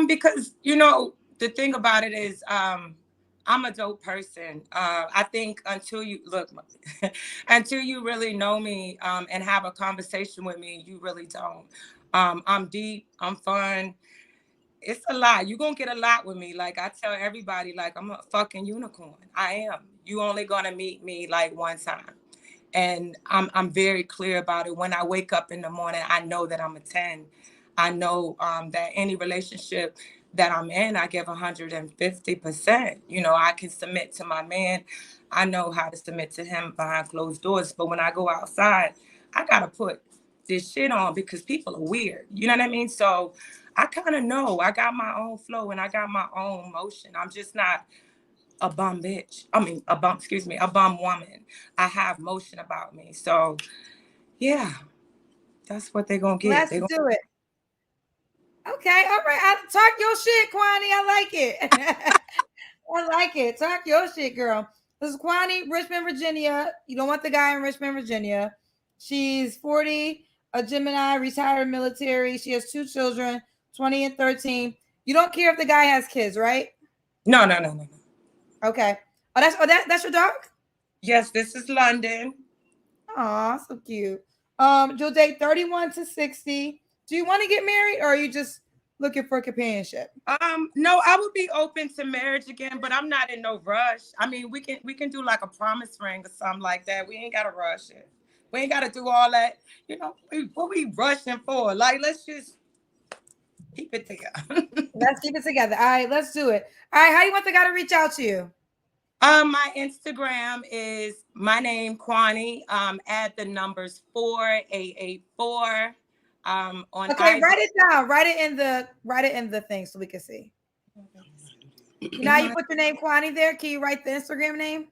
Because the thing about it is I'm a dope person. I think until you until you really know me and have a conversation with me, you really don't. I'm deep. I'm fun. It's a lot. You're going to get a lot with me. Like I tell everybody, I'm a fucking unicorn. I am. You only going to meet me one time. And I'm very clear about it. When I wake up in the morning, I know that I'm a 10. I know that any relationship that I'm in, I give 150%. I can submit to my man. I know how to submit to him behind closed doors. But when I go outside, I got to put this shit on because people are weird. You know what I mean? So I kind of know I got my own flow and I got my own motion. I'm just not a bum bitch. I mean, a bum woman. I have motion about me. So yeah, that's what they're going to get.
Let's do it. Okay, all right. Talk your shit, Kwani. I like it. I like it. Talk your shit, girl. This is Kwani, Richmond, Virginia. You don't want the guy in Richmond, Virginia. She's 40, a Gemini, retired military. She has 2 children, 20 and 13. You don't care if the guy has kids, right?
No.
Okay. That's your dog?
Yes, this is London.
Aw, so cute. You'll date 31 to 60. Do you want to get married or are you just looking for companionship?
No, I would be open to marriage again, but I'm not in no rush. I mean, we can do a promise ring or something like that. We ain't gotta rush it. We ain't gotta do all that. What we rushing for? Let's just keep it together.
Let's keep it together. All right, let's do it. All right, how do you want the guy to reach out to you?
My Instagram is my name, Connie. Add the numbers 4884. On
Okay,
IG.
write it down. Write it in the thing so we can see. You know how you put your name Kwani there? Can you write the Instagram name?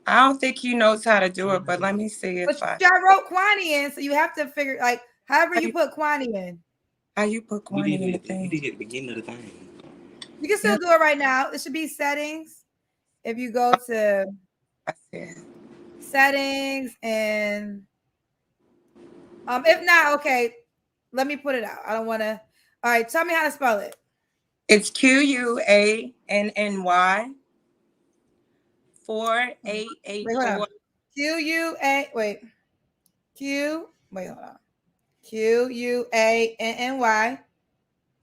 I don't think he knows how to do it, but let me see
But
if I.
I wrote Kwani in, so you have to figure like however you put Kwani in.
How you put Connie in the thing?
You did it at the beginning of the thing.
You can still do it right now. It should be settings. If you go to settings and if not, okay, let me put it out. I don't want to. All right, tell me how to spell it.
It's QUANNY 4884.
Wait, hold on. QUANNY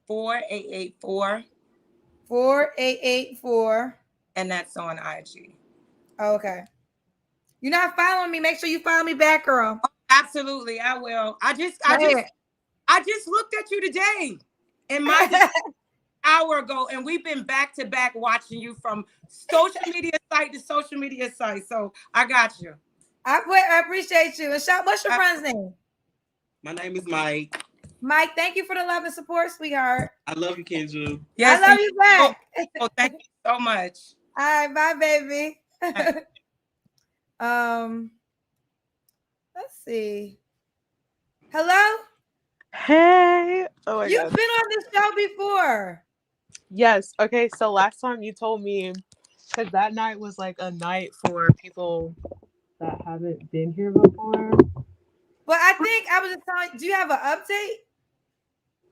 4884.
4884.
And that's on IG.
Oh, okay. You're not following me. Make sure you follow me back, girl.
Oh, absolutely, I will. I just looked at you today in my hour ago, and we've been back to back watching you from social media site to social media site. So I got you.
I appreciate you. And what's your friend's name?
My name is Mike.
Mike, thank you for the love and support, sweetheart.
I love you, Kendra.
Yes,
I love you back.
Oh, thank you so much.
All right, bye, baby. Let's see. Hello?
Hey. Oh my
You've
God.
been on this show before.
Yes. Okay. So last time you told me, because that night was like a night for people that haven't been here before.
But I think I was just telling. Do you have an update?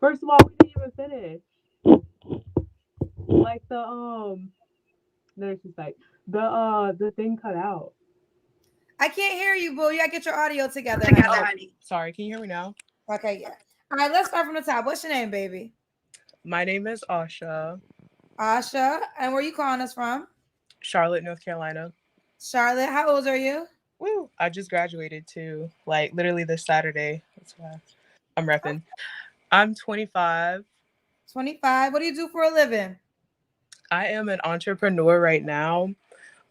First of all, we didn't even finish. Like there's just like the thing cut out.
I can't hear you, boo. You gotta get your audio together.
honey. Sorry. Can you hear me now?
Okay, yeah. All right, let's start from the top. What's your name, baby?
My name is Asha.
Asha. And where are you calling us from?
Charlotte, North Carolina.
Charlotte. How old are you?
Woo! I just graduated too. Like literally this Saturday. That's why I'm repping. I'm 25.
25. What do you do for a living?
I am an entrepreneur right now,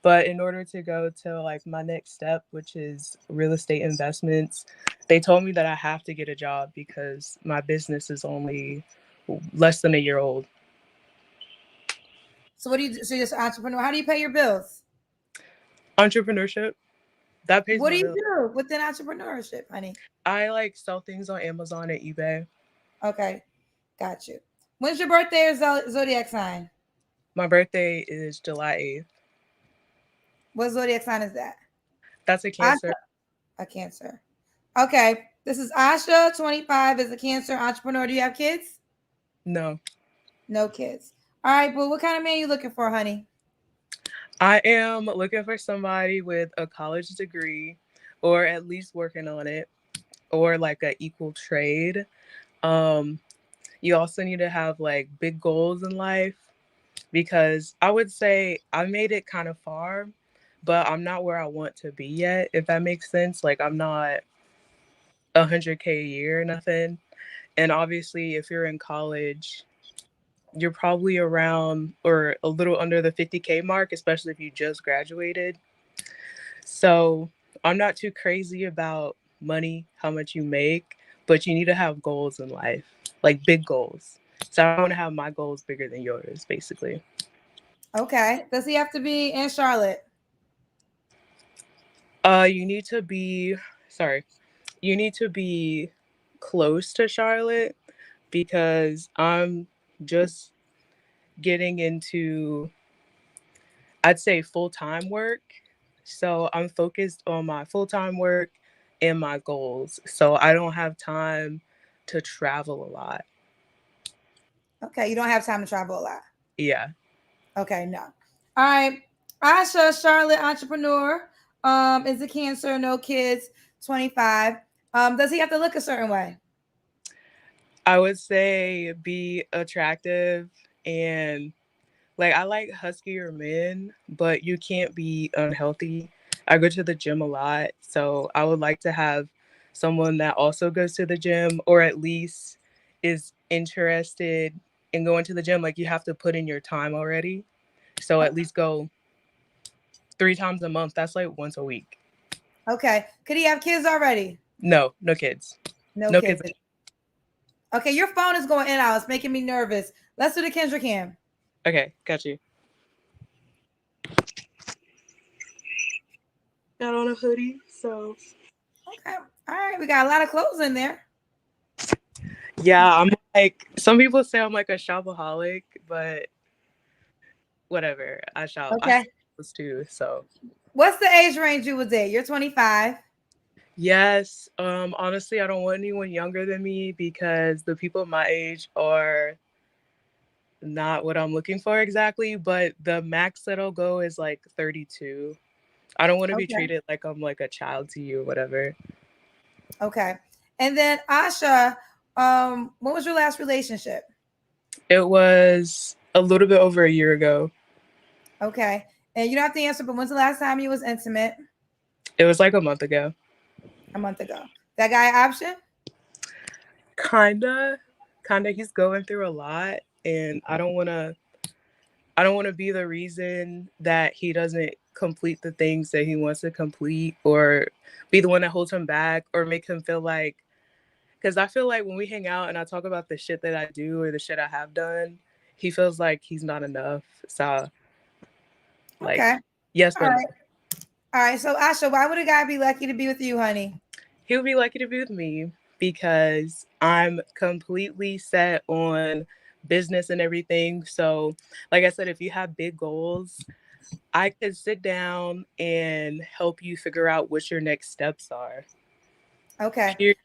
but in order to go to like my next step, which is real estate investments, they told me that I have to get a job because my business is only less than a year old.
So what do you do? So you're just an entrepreneur. How do you pay your bills?
Entrepreneurship, that pays
What
my
do you
bills.
do within entrepreneurship, honey?
I like sell things on Amazon and eBay.
Okay, got you. When's your birthday or zodiac sign?
My birthday is July 8th.
What zodiac sign is that?
That's a Cancer.
A Cancer. Okay, this is Asha, 25, is a Cancer entrepreneur. Do you have kids?
No.
No kids. All right, but what kind of man are you looking for, honey?
I am looking for somebody with a college degree or at least working on it or like an equal trade. You also need to have like big goals in life because I would say I made it kind of far, but I'm not where I want to be yet, if that makes sense. Like I'm not 100K a year or nothing. And obviously if you're in college, you're probably around or a little under the 50K mark, especially if you just graduated. So I'm not too crazy about money, how much you make, but you need to have goals in life, like big goals. So I want to have my goals bigger than yours, basically.
Okay. Does he have to be in Charlotte?
You need to be close to Charlotte because I'm just getting into, I'd say, full-time work. So I'm focused on my full-time work and my goals. So I don't have time to travel a lot.
Okay, you don't have time to travel a lot.
Yeah.
Okay, no. All right. Asha, Charlotte, entrepreneur. Is a Cancer, no kids, 25. Does he have to look a certain way?
I would say be attractive and like I like huskier men, but you can't be unhealthy. I go to the gym a lot, so I would like to have someone that also goes to the gym or at least is interested in going to the gym. Like you have to put in your time already. So at least go 3 times a month. That's like once a week.
Okay. Could he have kids already?
No kids.
No kids. Okay, your phone is going in and out. It's making me nervous. Let's do the Kendra cam.
Okay, got you. Got on a hoodie, so.
Okay. All right. We got a lot of clothes in there.
Yeah, I'm like, some people say I'm like a shopaholic, but whatever. I shop.
Okay.
I shop too, so.
What's the age range you would date? You're 25.
Yes. Honestly, I don't want anyone younger than me because the people my age are not what I'm looking for exactly, but the max that'll go is like 32. I don't want to be treated like I'm like a child to you or whatever.
Okay. And then Asha, what was your last relationship?
It was a little bit over a year ago.
Okay. And you don't have to answer, but when's the last time you was intimate?
It was like a month ago.
A month ago. That guy option?
Kinda. He's going through a lot, and I don't want to be the reason that he doesn't complete the things that he wants to complete, or be the one that holds him back, or make him feel like, because I feel like when we hang out and I talk about the shit that I do or the shit I have done, he feels like he's not enough. So, like,
okay.
Yes,
all
but
right. All right. So, Asha, why would a guy be lucky to be with you, honey?
He would be lucky to be with me because I'm completely set on business and everything. So, like I said, if you have big goals, I could sit down and help you figure out what your next steps are.
Okay.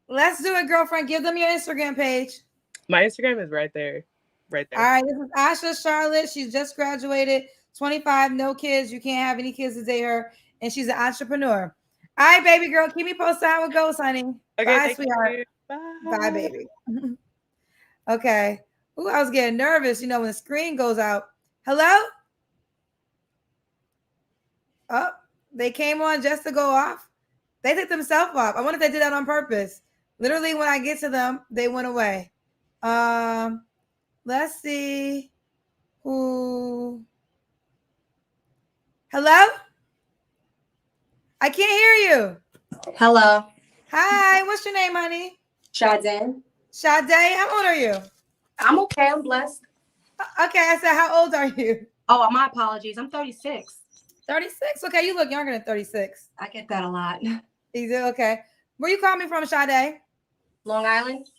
Let's do it, girlfriend. Give them your Instagram page.
My Instagram is right there. Right there.
All right. This is Asha Charlotte. She's just graduated, 25, no kids. You can't have any kids to date her. And she's an entrepreneur. All right, baby girl. Keep me posted how it goes, honey.
Okay,
bye, sweetheart. Bye, baby. Okay. Ooh, I was getting nervous, when the screen goes out. Hello? Oh, they came on just to go off. They took themselves off. I wonder if they did that on purpose. Literally, when I get to them, they went away. Let's see who. Hello? I can't hear you.
Hello.
Hi, what's your name, honey?
Sade.
Sade, how old are you?
I'm okay. I'm blessed.
Okay, I said, how old are you?
Oh, my apologies. I'm 36.
36? Okay, you look younger than 36.
I get that a lot.
You do? Okay. Where you calling me from, Sade?
Long Island.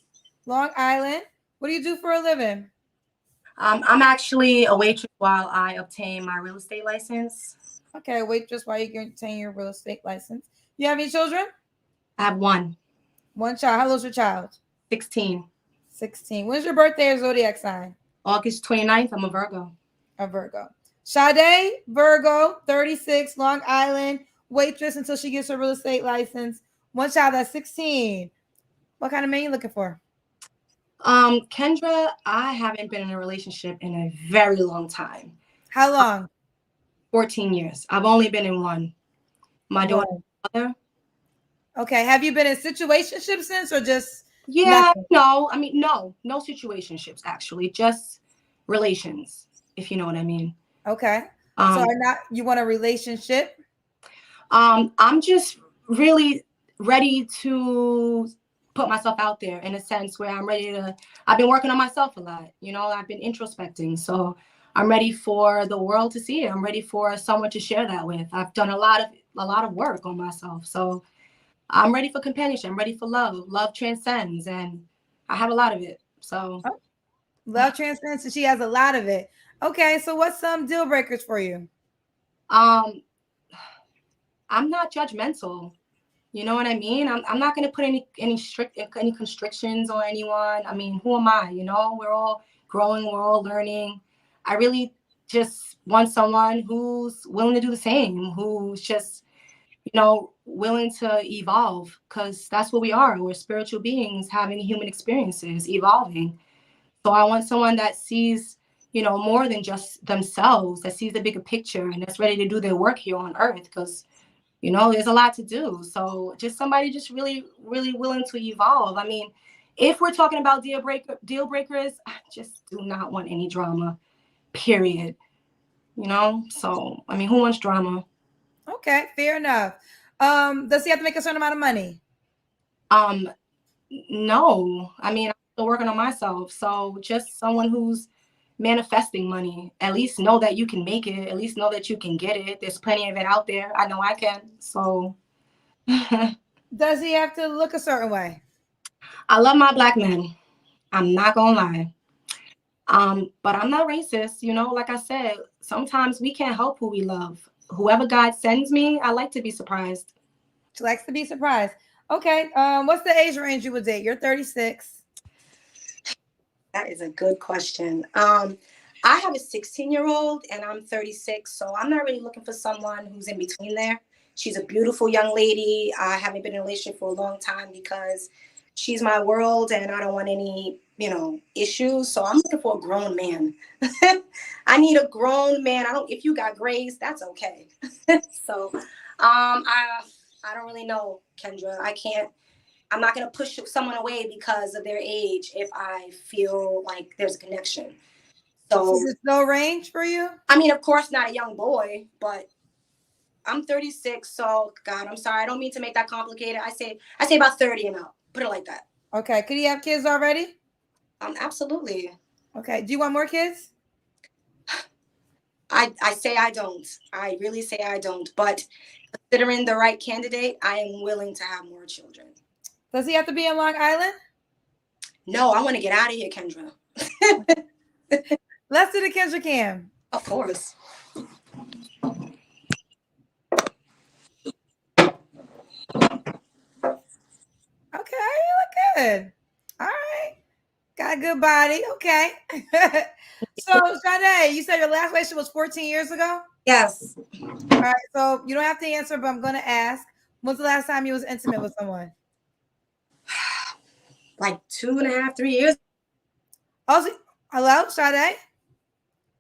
Long Island. What do you do for a living?
I'm actually a waitress while I obtain my real estate license.
Okay, waitress while you obtain your real estate license. You have any children?
I have one.
One child. How old's your child?
16.
16. When's your birthday or zodiac sign?
August 29th. I'm a Virgo.
A Virgo. Sade, Virgo, 36, Long Island, waitress until she gets her real estate license. One child that's 16. What kind of man you looking for?
Kendra, I haven't been in a relationship in a very long time.
How long?
14 years. I've only been in one. My daughter's mother.
Okay. Have you been in situationships since or just?
Yeah, nothing? No. I mean, no situationships actually, just relations, if you know what I mean.
Okay. So you want a relationship?
I'm just really ready to put myself out there in a sense where I've been working on myself a lot. I've been introspecting. So I'm ready for the world to see it. I'm ready for someone to share that with. I've done a lot of work on myself. So I'm ready for companionship. I'm ready for love. Love transcends, and I have a lot of it. So
love transcends, and she has a lot of it. Okay, so what's some deal breakers for you?
I'm not judgmental. You know what I mean? I'm not going to put any constrictions on anyone. I mean, who am I? We're all growing, we're all learning. I really just want someone who's willing to do the same, who's just, willing to evolve, because that's what we are. We're spiritual beings having human experiences, evolving. So I want someone that sees, more than just themselves, that sees the bigger picture and that's ready to do their work here on earth, because there's a lot to do. So just somebody just really, really willing to evolve. I mean, if we're talking about deal breakers, I just do not want any drama, period. you know? So, I mean, who wants drama?
Okay, fair enough. Does he have to make a certain amount of money?
No. I mean, I'm still working on myself. So just someone who's manifesting money. At least know that you can make it. At least know that you can get it. There's plenty of it out there. I know I can. So
Does he have to look a certain way?
I love my black men. I'm not gonna lie. But I'm not racist, you know, like I said, sometimes we can't help who we love. Whoever God sends me, I like to be surprised.
She likes to be surprised. Okay. What's the age range you would date? You're 36.
That is a good question. I have a 16-year-old and I'm 36, so I'm not really looking for someone who's in between there. She's a beautiful young lady. I haven't been in a relationship for a long time because she's my world and I don't want any, you know, issues. So I'm looking for a grown man. I need a grown man. If you got grace, that's okay. So I don't really know, Kendra. I'm not going to push someone away because of their age if I feel like there's a connection. So
there's no range for you?
I mean, of course, not a young boy, but I'm 36. So, God, I'm sorry. I don't mean to make that complicated. I say about 30 and up. Put it like that.
Okay. Could he have kids already?
Absolutely.
Okay. Do you want more kids?
I say I don't. I really say I don't. But considering the right candidate, I am willing to have more children.
Does he have to be in Long Island?
No, I want to get out of here, Kendra.
Let's do the Kendra Cam.
Of course.
Okay, you look good. All right. Got a good body. Okay. So, Sade, you said your last relationship was 14 years ago?
Yes.
All right. So you don't have to answer, but I'm going to ask. When's the last time you was intimate with someone?
Like 2.5, 3 years.
Oh, hello, Sade?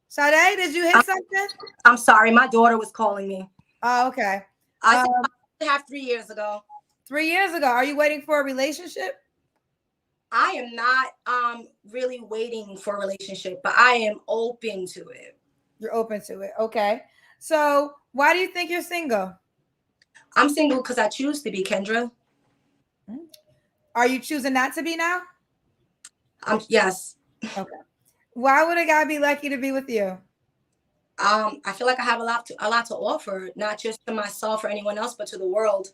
Sade, did you hit something?
I'm sorry. My daughter was calling me.
Oh, okay.
I said 3 years ago.
3 years ago. Are you waiting for a relationship?
I am not really waiting for a relationship, but I am open to it.
You're open to it. Okay. So why do you think you're single?
I'm single because I choose to be, Kendra.
Are you choosing not to be now?
Yes.
Okay. Why would a guy be lucky to be with you?
I feel like I have a lot to offer, not just to myself or anyone else, but to the world.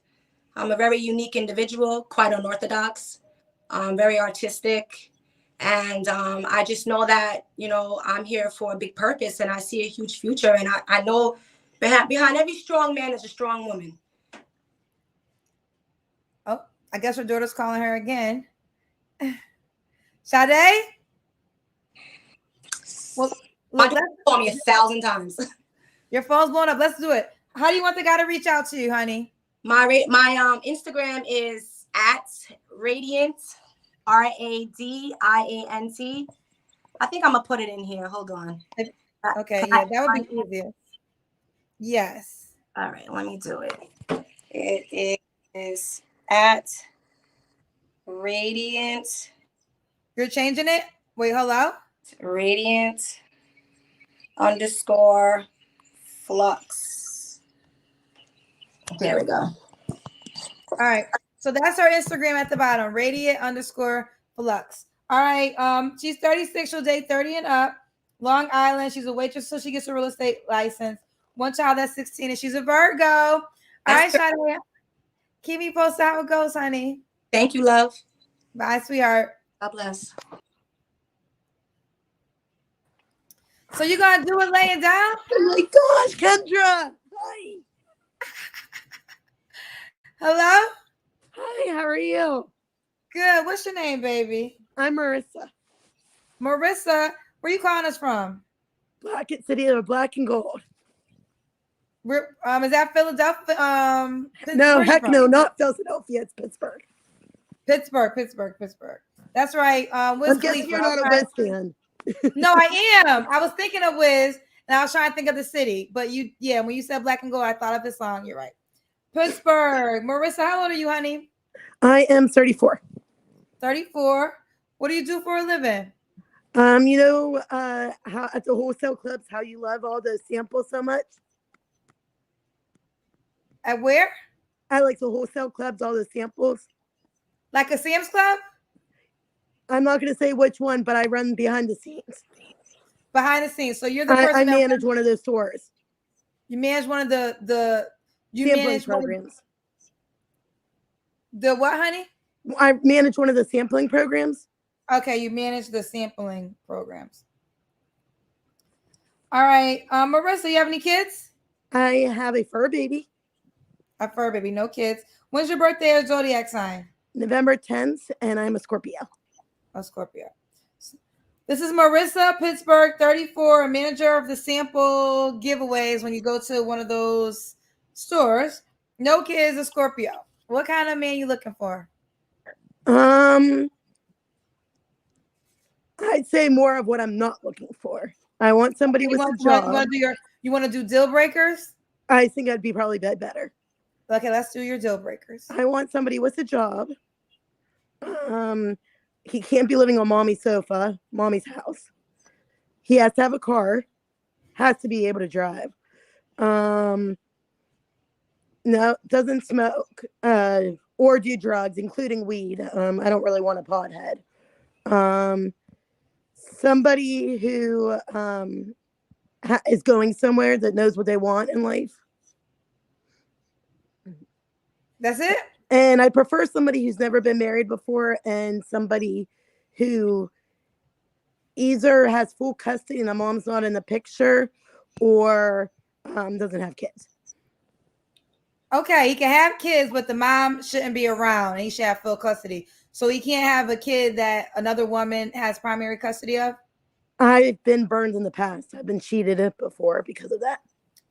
I'm a very unique individual, quite unorthodox, very artistic. And I just know that, you know, I'm here for a big purpose and I see a huge future. And I know behind every strong man is a strong woman.
Oh, I guess her daughter's calling her again. Sade? Well,
my daughter called me 1,000 times.
Your phone's blown up. Let's do it. How do you want the guy to reach out to you, honey?
My Instagram is @radiant, RADIANT. I think I'm gonna put it in here. Hold on.
Okay, yeah, that would be easier. Yes.
All right, let me do it. It is @radiant.
You're changing it? Wait, hello?
Radiant _flux. There we go.
All right. So that's our Instagram at the bottom, radiant _flux. All right. She's 36. She'll date 30 and up. Long Island. She's a waitress, so she gets a real estate license. One child that's 16, and she's a Virgo. All right, Shania. Keep me posted how it goes, honey.
Thank you, love.
Bye, sweetheart.
God bless.
So you gonna do it laying down?
Oh my gosh, Kendra. Hi.
Hello?
Hi, how are you?
Good. What's your name, baby?
I'm Marissa.
Marissa, where you calling us from?
Black City of Black and Gold.
Is that Philadelphia?
No, heck no, not Philadelphia. It's Pittsburgh.
Pittsburgh. That's right.
I'm guessing you're not a Wiz fan.
No, I am. I was thinking of Wiz, and I was trying to think of the city. But when you said Black and Gold, I thought of this song. You're right. Pittsburgh. Marissa, how old are you, honey?
I am 34.
34. What do you do for a living?
You know, how at the wholesale clubs, how you love all those samples so much?
At where?
I like the wholesale clubs, all the samples.
Like a Sam's Club?
I'm not going to say which one, but I run behind the scenes.
Behind the scenes. So you're the
I
person that
manage one of those stores.
you manage one of the you
Sampling
manage
programs.
The what, honey?
I manage one of the sampling programs.
Okay, you manage the sampling programs. All right. Marissa, you have any kids?
I have a fur baby.
A fur baby, no kids. When's your birthday or zodiac sign?
November 10th, and I'm a Scorpio.
A Scorpio. This is Marissa, Pittsburgh, 34, a manager of the sample giveaways when you go to one of those stores. No kids, a Scorpio. What kind of man you looking for?
I'd say more of what I'm not looking for. I want somebody with a job.
You want to do deal breakers?
I think I'd be probably better.
Okay, let's do your deal breakers.
I want somebody with a job. He can't be living on mommy's sofa, mommy's house. He has to have a car, has to be able to drive. No, doesn't smoke or do drugs, including weed. I don't really want a pothead. Somebody who is going somewhere that knows what they want in life.
That's it?
And I prefer somebody who's never been married before and somebody who either has full custody and the mom's not in the picture or doesn't have kids.
Okay, he can have kids, but the mom shouldn't be around and he should have full custody. So he can't have a kid that another woman has primary custody of?
I've been burned in the past. I've been cheated at before because of that.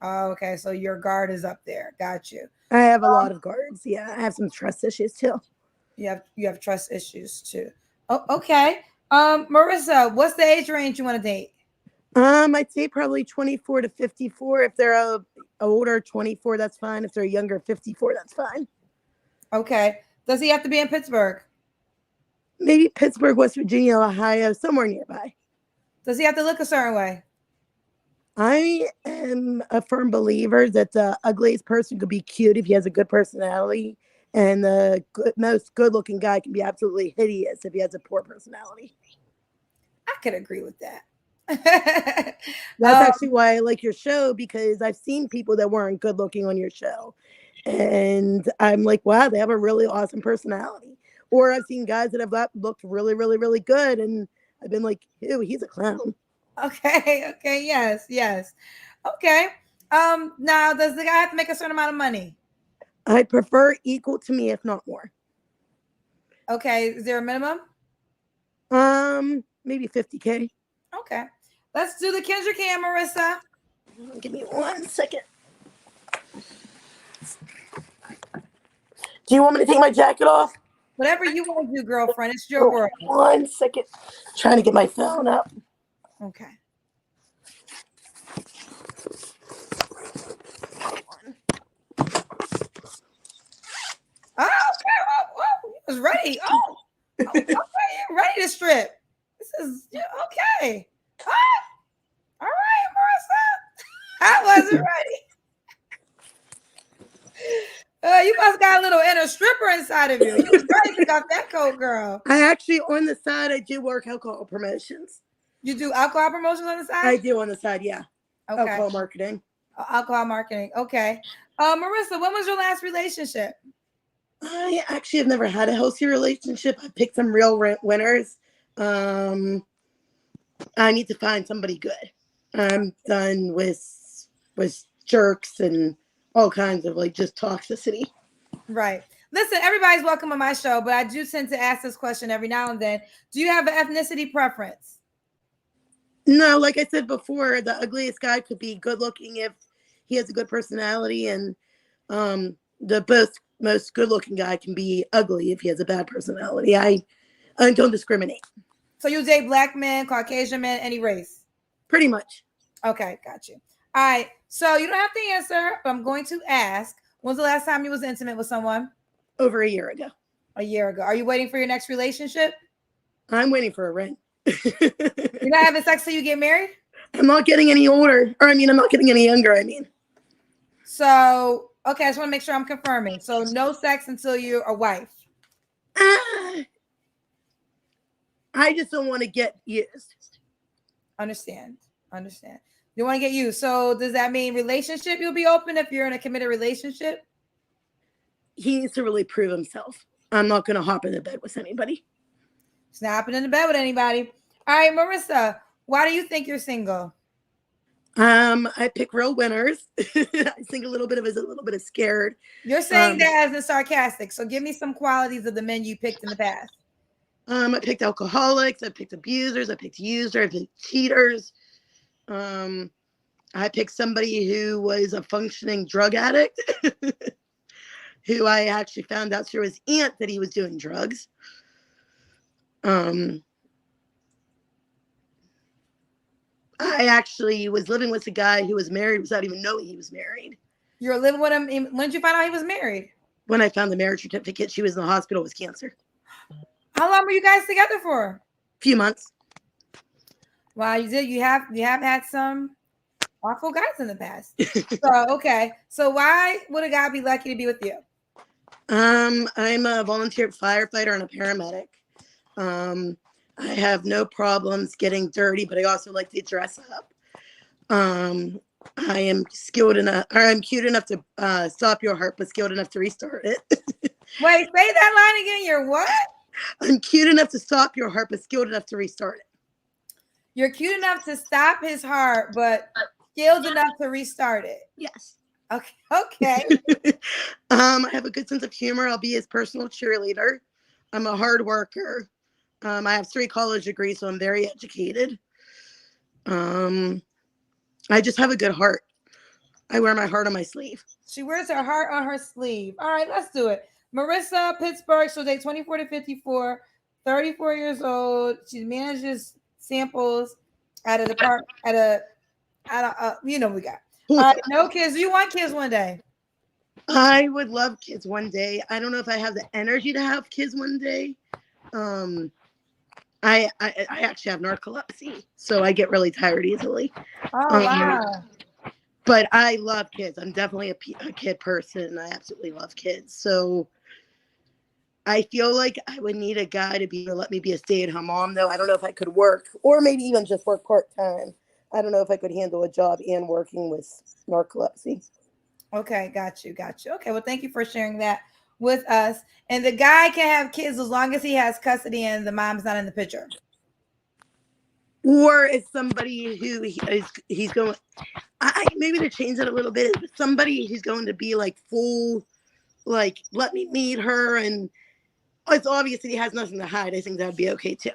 Oh, okay, so your guard is up there. Got you.
I have a lot of guards. Yeah, I have some trust issues too.
You have trust issues too. Oh, okay. Marissa, what's the age range you want to date?
I'd say probably 24 to 54. If they're older, 24, that's fine. If they're younger, 54, that's fine.
Okay. Does he have to be in Pittsburgh?
Maybe Pittsburgh, West Virginia, Ohio, somewhere nearby.
Does he have to look a certain way?
I am a firm believer that the ugliest person could be cute if he has a good personality, and the most good-looking guy can be absolutely hideous if he has a poor personality.
I could agree with that.
That's actually why I like your show, because I've seen people that weren't good-looking on your show, and I'm like, wow, they have a really awesome personality. Or I've seen guys that have looked really, really, really good, and I've been like, ew, he's a clown.
Okay. Yes. Okay. Now, does the guy have to make a certain amount of money?
I prefer equal to me, if not more.
Okay. Is there a minimum?
Maybe 50K.
Okay. Let's do the Kendra cam, Marissa.
Give me 1 second. Do you want me to take my jacket off?
Whatever you want to do, girlfriend. It's your world.
1 second. Trying to get my phone up.
Okay. Oh, okay. Oh, you was ready. Oh, okay. You're ready to strip. This is okay. Oh, all right, Marissa. I wasn't ready. You must got a little inner stripper inside of you. You was ready to pick off that coat, girl.
I actually, on the side, I do work alcohol promotions.
You do alcohol promotions on the side?
I do on the side, yeah.
Okay.
Alcohol marketing.
Alcohol marketing. Okay. Marissa, when was your last relationship?
I actually have never had a healthy relationship. I picked some real winners. I need to find somebody good. I'm done with jerks and all kinds of just toxicity.
Right. Listen, everybody's welcome on my show, but I do tend to ask this question every now and then. Do you have an ethnicity preference?
No, like I said before, the ugliest guy could be good looking if he has a good personality, and the most good looking guy can be ugly if he has a bad personality. I don't discriminate.
So you date black men, Caucasian men, any race?
Pretty much.
Okay, got you. All right. So you don't have to answer, but I'm going to ask, when's the last time you was intimate with someone?
Over a year ago.
A year ago. Are you waiting for your next relationship?
I'm waiting for a ring.
You're not having sex till you get married?
I'm not getting any older. Or, I mean, I'm not getting any younger, I mean.
So, okay, I just want to make sure I'm confirming. So, no sex until you're a wife.
I just don't want to get used.
Understand. You want to get used. So, does that mean relationship you'll be open if you're in a committed relationship?
He needs to really prove himself. I'm not going to hop into bed with anybody.
He's not hopping into bed with anybody. All right, Marissa, why do you think you're single?
I pick real winners. I think a little bit of scared.
You're saying that as a sarcastic. So give me some qualities of the men you picked in the past.
I picked alcoholics. I picked abusers. I picked users. I picked cheaters. I picked somebody who was a functioning drug addict, who I actually found out through his aunt that he was doing drugs. I actually was living with a guy who was married without even knowing he was married.
You were living with him. When did you find out he was married?
When I found the marriage certificate, she was in the hospital with cancer.
How long were you guys together for?
A few months.
Wow, you did. You have had some awful guys in the past. So okay. So why would a guy be lucky to be with you?
I'm a volunteer firefighter and a paramedic. I have no problems getting dirty, but I also like to dress up. I am skilled enough, or I'm cute enough to stop your heart, but skilled enough to restart it.
Wait, say that line again. You're what?
I'm cute enough to stop your heart, but skilled enough to restart it.
You're cute enough to stop his heart, but skilled enough to restart it.
Yes.
Okay.
I have a good sense of humor. I'll be his personal cheerleader. I'm a hard worker. I have 3 college degrees, so I'm very educated. I just have a good heart. I wear my heart on my sleeve.
She wears her heart on her sleeve. All right, let's do it. Marissa, Pittsburgh. She'll date 24 to 54, 34 years old. She manages samples at a department you know we got. All right, no kids. Do you want kids one day?
I would love kids one day. I don't know if I have the energy to have kids one day. I actually have narcolepsy, so I get really tired easily.
Oh, wow.
But I love kids. I'm definitely a kid person. I absolutely love kids. So I feel like I would need a guy to be able to let me be a stay-at-home mom, though. I don't know if I could work, or maybe even just work part-time. I don't know if I could handle a job and working with narcolepsy.
Okay, got you. Okay, well, thank you for sharing that with us. And the guy can have kids as long as he has custody and the mom's not in the picture.
Or is somebody who he's going, maybe to change it a little bit, somebody who's going to be like full, like, let me meet her, and it's obvious that he has nothing to hide. I think that would be okay too.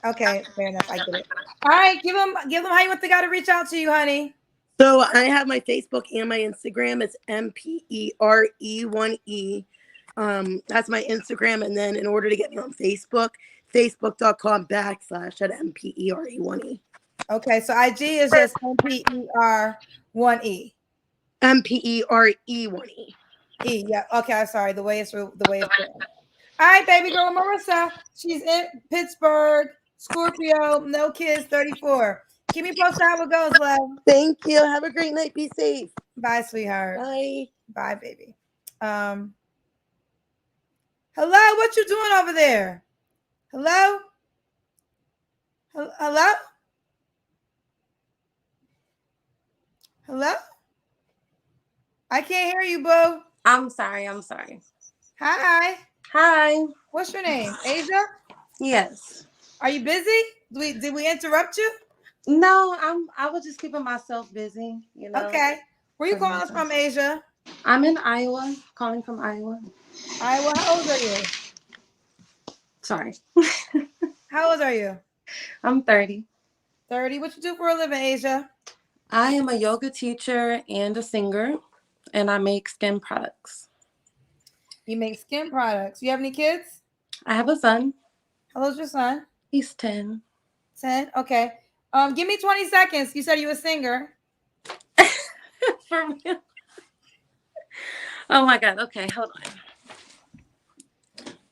Okay, fair enough. I get it. All right, give them how you want the guy to reach out to you, honey.
So I have my Facebook and my Instagram. It's MPERE1E. That's my Instagram. And then in order to get me on Facebook, facebook.com/MPERE1E.
Okay, so IG is just MPER1E.
MPERE1E.
Yeah. Okay, I'm sorry. The way it's written. All right, baby girl Marissa. She's in Pittsburgh. Scorpio, no kids, 34. Keep me posted how it goes, love.
Thank you. Have a great night. Be safe.
Bye, sweetheart.
Bye.
Bye, baby. Hello, what you doing over there? Hello? Hello? Hello? I can't hear you, boo.
I'm sorry.
Hi.
Hi.
What's your name? Asia?
Yes.
Are you busy? Did we interrupt you?
No, I was just keeping myself busy, you know.
Okay. Where you calling us from, Asia?
I'm in Iowa, calling from Iowa.
Iowa, how old are you?
Sorry.
How old are you?
I'm 30.
30. What you do for a living, Asia?
I am a yoga teacher and a singer, and I make skin products.
You make skin products. You have any kids?
I have a son.
How old's your son?
He's 10.
10? Okay. Give me 20 seconds. You said you were a singer.
For real? Oh my God. Okay, hold on.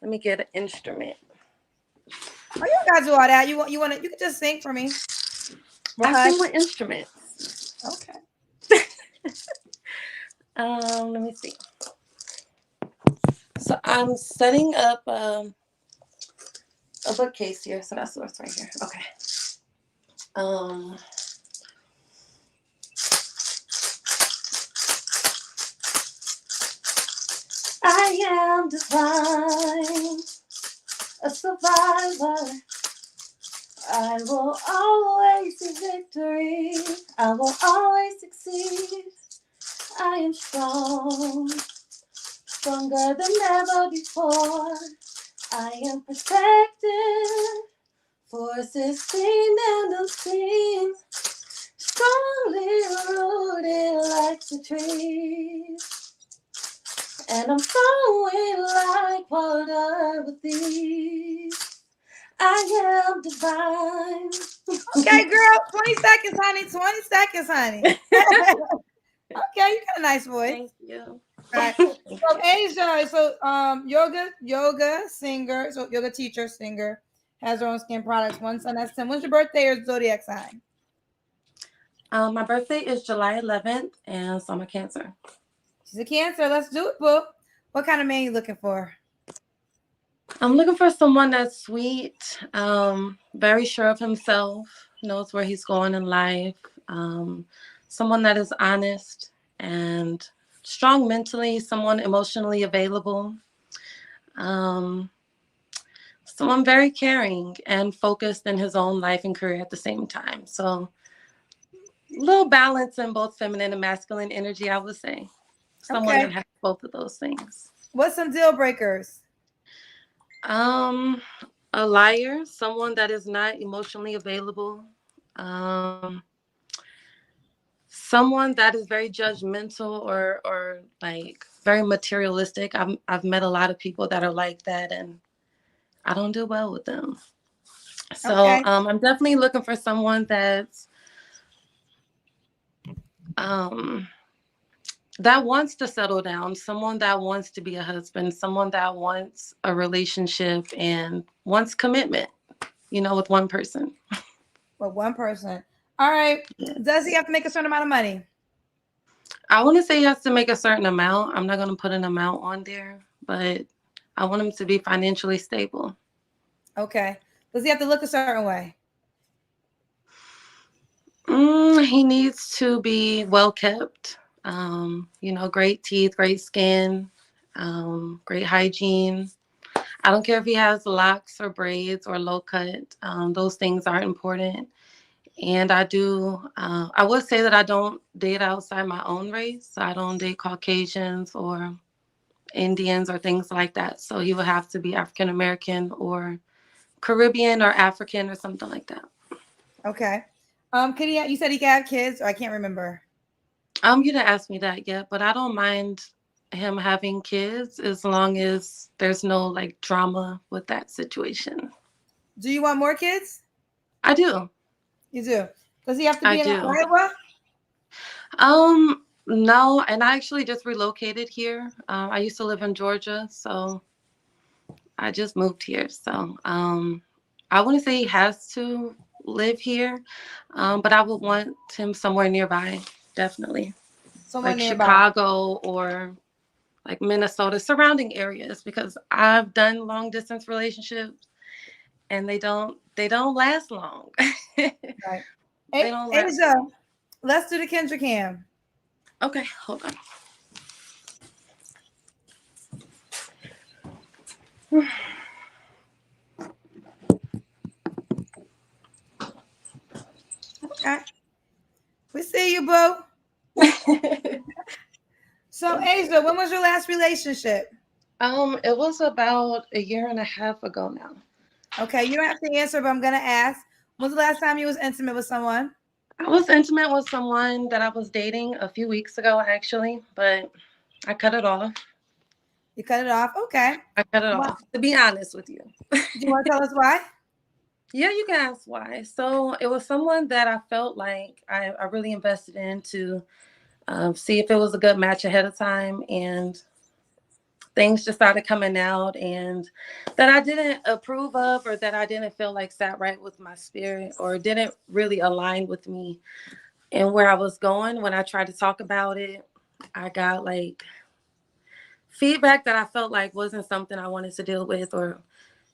Let me get an instrument.
you gotta do all that. You can just sing for me.
I sing with instruments.
Okay.
Let me see. So I'm setting up a bookcase here. So that's what's right here. Okay. I am divine, a survivor. I will always see victory. I will always succeed. I am strong, stronger than ever before. I am protected, forces seen and unseen. Strongly rooted like the trees. And I'm flowing like water with these. I am divine.
Okay, girl. 20 seconds, honey. 20 seconds, honey. Okay, you got a nice voice.
Thank you.
All right. So Asia, yoga singer, so yoga teacher, singer, has her own skin products. One son, that's 10. When's your birthday or zodiac sign?
My birthday is July 11th, and so I'm a Cancer.
She's a Cancer. Let's do it, boo. What kind of man you looking for?
I'm looking for someone that's sweet, very sure of himself, knows where he's going in life, someone that is honest and strong mentally, someone emotionally available, someone very caring and focused in his own life and career at the same time. So a little balance in both feminine and masculine energy, I would say. Someone that has both of those things.
What's some deal breakers?
A liar, someone that is not emotionally available, someone that is very judgmental or like very materialistic. I've met a lot of people that are like that, and I don't do well with them. So I'm definitely looking for someone that's that wants to settle down, someone that wants to be a husband, someone that wants a relationship and wants commitment, with one person.
With one person. All right. Yes. Does he have to make a certain amount of money?
I want to say he has to make a certain amount. I'm not going to put an amount on there, but I want him to be financially stable.
Okay. Does he have to look a certain way?
He needs to be well kept. Great teeth, great skin, great hygiene. I don't care if he has locks or braids or low cut. Those things are important. And I would say that I don't date outside my own race. So I don't date Caucasians or Indians or things like that. So he would have to be African American or Caribbean or African or something like that.
Okay. You said he can have kids, or I can't remember.
You didn't ask me that yet, but I don't mind him having kids as long as there's no like drama with that situation.
Do you want more kids?
I do.
You do? Does he have to be in Iowa?
No, and I actually just relocated here. I used to live in Georgia, so I just moved here. So I wouldn't say he has to live here, but I would want him somewhere nearby, definitely. Somewhere like nearby. Chicago or like Minnesota, surrounding areas, because I've done long distance relationships and they don't last long.
Right. They don't last long. Let's do the Kendra cam.
Okay, hold on.
Okay. We see you, boo. So, Asia, when was your last relationship?
It was about a year and a half ago now.
Okay, you don't have to answer, but I'm gonna ask. When's the last time you was intimate with someone?
I was intimate with someone that I was dating a few weeks ago, actually, but I cut it off.
You cut it off? Okay.
I cut it off, to be honest with you.
Do you want to tell us why?
Yeah, you can ask why. So it was someone that I felt like I really invested in to see if it was a good match ahead of time. And things just started coming out and that I didn't approve of, or that I didn't feel like sat right with my spirit, or didn't really align with me and where I was going. When I tried to talk about it, I got like feedback that I felt like wasn't something I wanted to deal with, or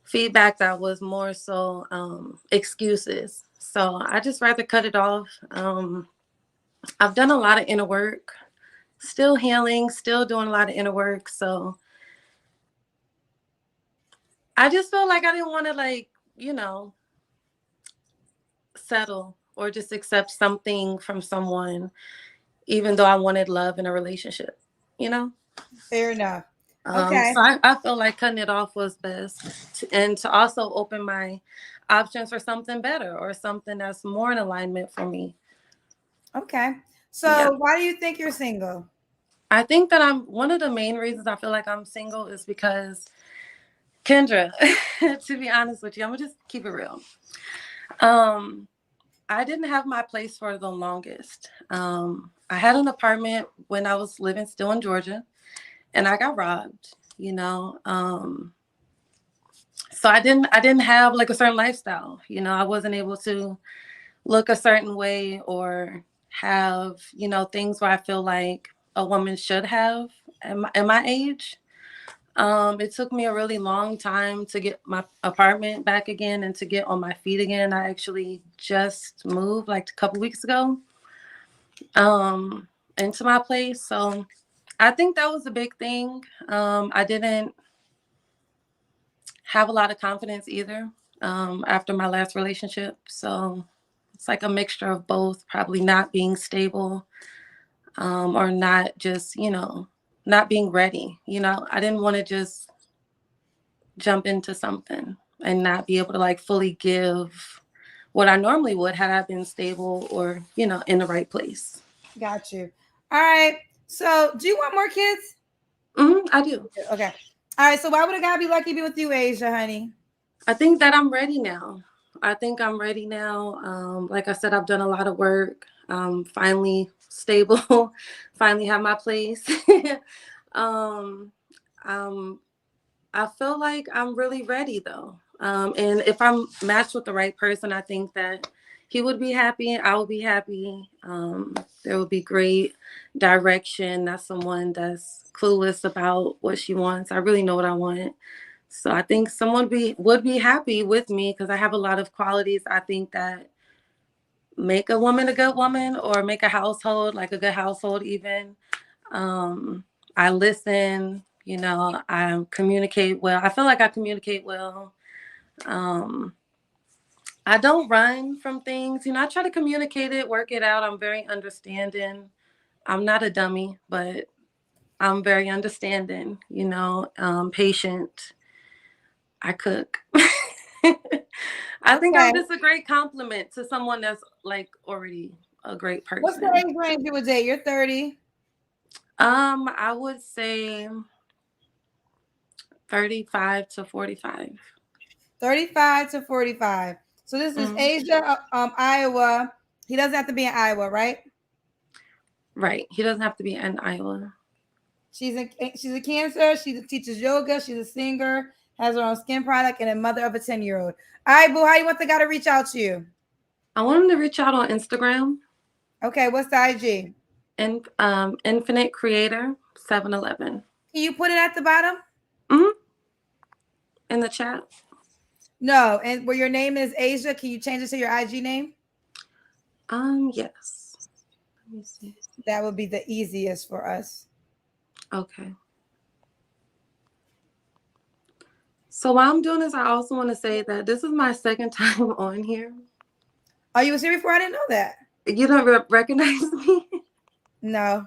feedback that was more so excuses. So I just rather cut it off. I've done a lot of inner work, still healing, still doing a lot of inner work. So I just felt like I didn't want to, like, you know, settle or just accept something from someone, even though I wanted love in a relationship, you know?
Fair enough. Okay.
So I feel like cutting it off was best, and to also open my options for something better or something that's more in alignment for me.
Okay. So
Yeah.
why do you think you're single?
I think that one of the main reasons I feel like I'm single is because, Kendra, to be honest with you, I'm gonna just keep it real. I didn't have my place for the longest. I had an apartment when I was living still in Georgia, and I got robbed, you know. So I didn't have like a certain lifestyle, you know. I wasn't able to look a certain way or have, you know, things where I feel like a woman should have at my age. It took me a really long time to get my apartment back again and to get on my feet again. I actually just moved like a couple weeks ago into my place. So I think that was a big thing. I didn't have a lot of confidence either after my last relationship. So it's like a mixture of both, probably not being stable or not just, you know, not being ready. You know, I didn't want to just jump into something and not be able to like fully give what I normally would had I been stable or, you know, in the right place.
Got you. All right. So do you want more kids?
I do.
Okay. All right. So why would a guy be lucky to be with you, Asia, honey?
I think that I'm ready now. I think I'm ready now. Like I said, I've done a lot of work. Finally stable, finally have my place. um, I feel like I'm really ready though. And if I'm matched with the right person, I think that he would be happy and I would be happy. There would be great direction. That's someone that's clueless about what she wants. I really know what I want. So I think someone would be happy with me because I have a lot of qualities I think that make a woman a good woman, or make a household like a good household even. I listen, you know, I communicate well. I feel like I communicate well. I don't run from things. You know, I try to communicate it, work it out. I'm very understanding. I'm not a dummy, but I'm very understanding, you know, patient. I cook. I think I'm just a great compliment to someone that's like already a great person.
What's the age range you would date? You're 30.
I would say 35 to 45.
35 to 45. So this is Asia, Iowa. He doesn't have to be in Iowa, right?
Right. He doesn't have to be in Iowa.
She's a Cancer. She teaches yoga. She's a singer. Has her own skin product, and a mother of a 10-year-old. All right, boo. How you want the guy to reach out to you?
I want him to reach out on Instagram.
Okay, what's the IG?
Infinite Creator 711.
Can you put it at the bottom?
In the chat.
No, and where your name is Asia, can you change it to your IG name?
Yes. Let me see.
That would be the easiest for us.
Okay. So while I'm doing this, I also want to say that this is my second time on here.
Oh, you was here before? I didn't know that.
You don't recognize me?
No,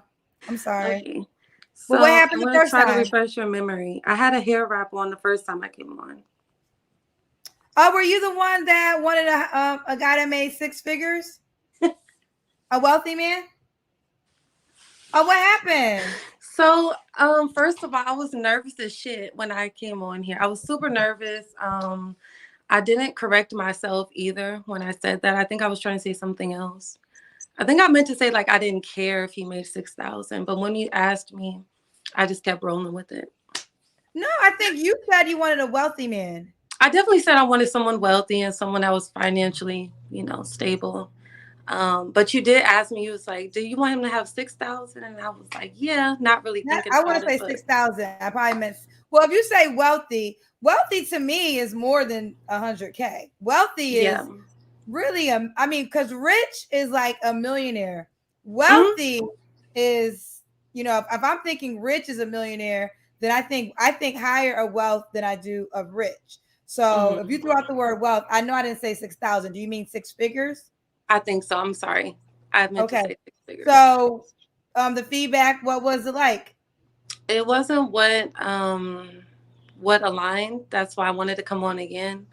I'm sorry.
Okay.
So what happened the first time?
Try to refresh your memory. I had a hair wrap on the first time I came on.
Oh, were you the one that wanted a guy that made 6 figures? A wealthy man? Oh, what happened?
So, first of all, I was nervous as shit when I came on here. I was super nervous. I didn't correct myself either when I said that. I think I was trying to say something else. I think I meant to say like I didn't care if he made 6,000, but when you asked me, I just kept rolling with it.
No, I think you said you wanted a wealthy man.
I definitely said I wanted someone wealthy and someone that was financially, stable. But you did ask me, you was like, do you want him to have 6,000? And I was like, yeah, not really thinking
I
about
want to
it.
say 6,000. I probably meant, well, if you say wealthy to me is more than 100K. Wealthy is really, I mean, because rich is like a millionaire. Wealthy is, if I'm thinking rich is a millionaire, then I think higher of wealth than I do of rich. So if you throw out the word wealth, I know I didn't say 6,000. Do you mean 6 figures?
I think so. I'm sorry. I meant to say 6 figures.
So the feedback, what was it like?
It wasn't what aligned. That's why I wanted to come on again.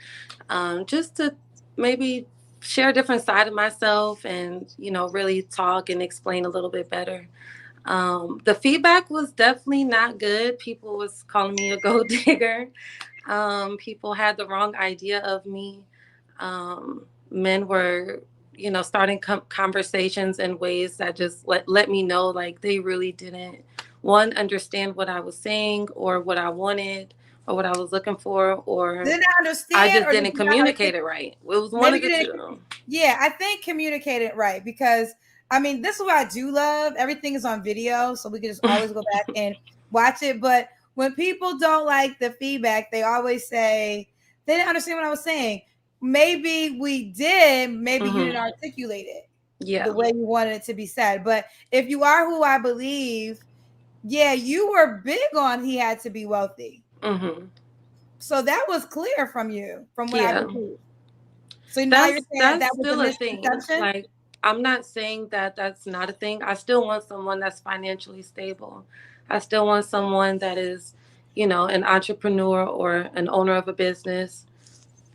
Just to maybe share a different side of myself and, really talk and explain a little bit better. The feedback was definitely not good. People was calling me a gold digger. People had the wrong idea of me. Men were, starting conversations in ways that just let me know like they really didn't understand what I was saying or what I wanted or what I was looking for, or
didn't understand,
I just didn't communicate it right. It was one of the two.
Yeah, I think communicate it right, because I mean, this is what I do love. Everything is on video, so we can just always go back and watch it. But when people don't like the feedback, they always say they didn't understand what I was saying. Maybe we did, maybe you didn't articulate it the way you wanted it to be said. But if you are who I believe, yeah, you were big on he had to be wealthy. So that was clear from you, from what I believe. So now you're saying that was
still
a
thing.
misconception?
Like, I'm not saying that that's not a thing. I still want someone that's financially stable. I still want someone that is, an entrepreneur or an owner of a business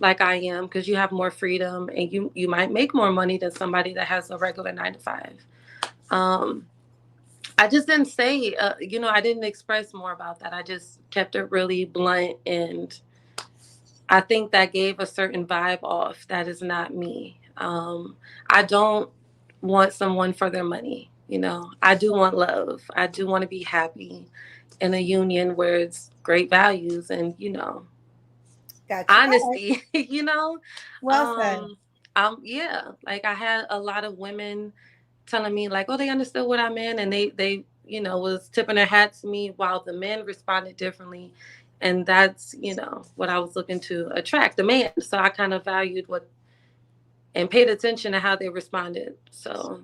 like I am, because you have more freedom and you might make more money than somebody that has a regular 9-to-5. I just didn't say, I didn't express more about that. I just kept it really blunt, and I think that gave a certain vibe off. That is not me. I don't want someone for their money. I do want love. I do want to be happy in a union where it's great values and, honesty,
Well said.
Yeah, like I had a lot of women telling me like, oh, they understood what I meant, and they was tipping their hat to me, while the men responded differently. And that's, what I was looking to attract, the man. So I kind of valued and paid attention to how they responded. So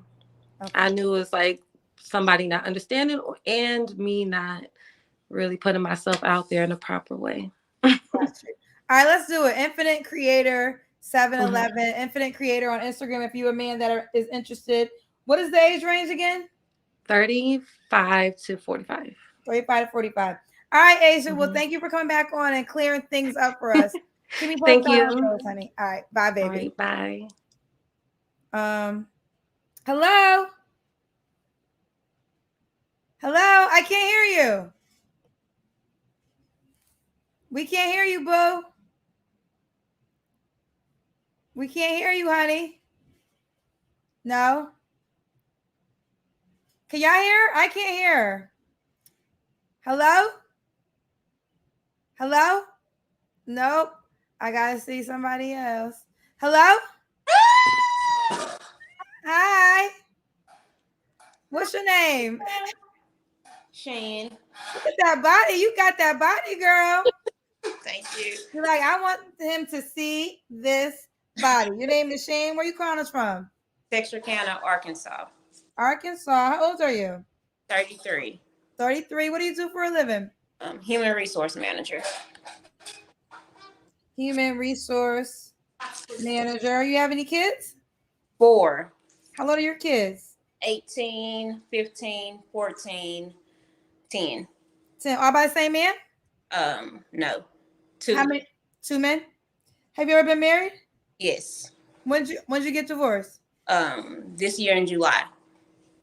I knew it was like somebody not understanding and me not really putting myself out there in a proper way.
All right, let's do it. Infinite Creator 711, Infinite Creator on Instagram. If you're a man that is interested, what is the age range again?
35 to 45.
35 to 45. All right, Asia. Well, thank you for coming back on and clearing things up for us. Keep me posted.
Thank you,
honey. All right, bye, baby.
All right,
bye. Hello. Hello. I can't hear you. We can't hear you, boo. We can't hear you, honey. No. Can y'all hear? I can't hear. Hello? Hello? Nope. I gotta see somebody else. Hello? Hi. What's your name?
Shane.
Look at that body. You got that body, girl.
Thank you.
You're like, I want him to see this body. Your name is Shane. Where you calling us from?
Texarkana, Arkansas.
Arkansas. How old are you?
33.
33. What do you do for a living?
Human resource manager.
Human resource manager. You have any kids?
4.
How old are your kids?
18, 15, 14, 10.
10. All by the same man?
No. 2.
How many? 2 men? Have you ever been married?
Yes.
When'd you get divorced?
This year in July.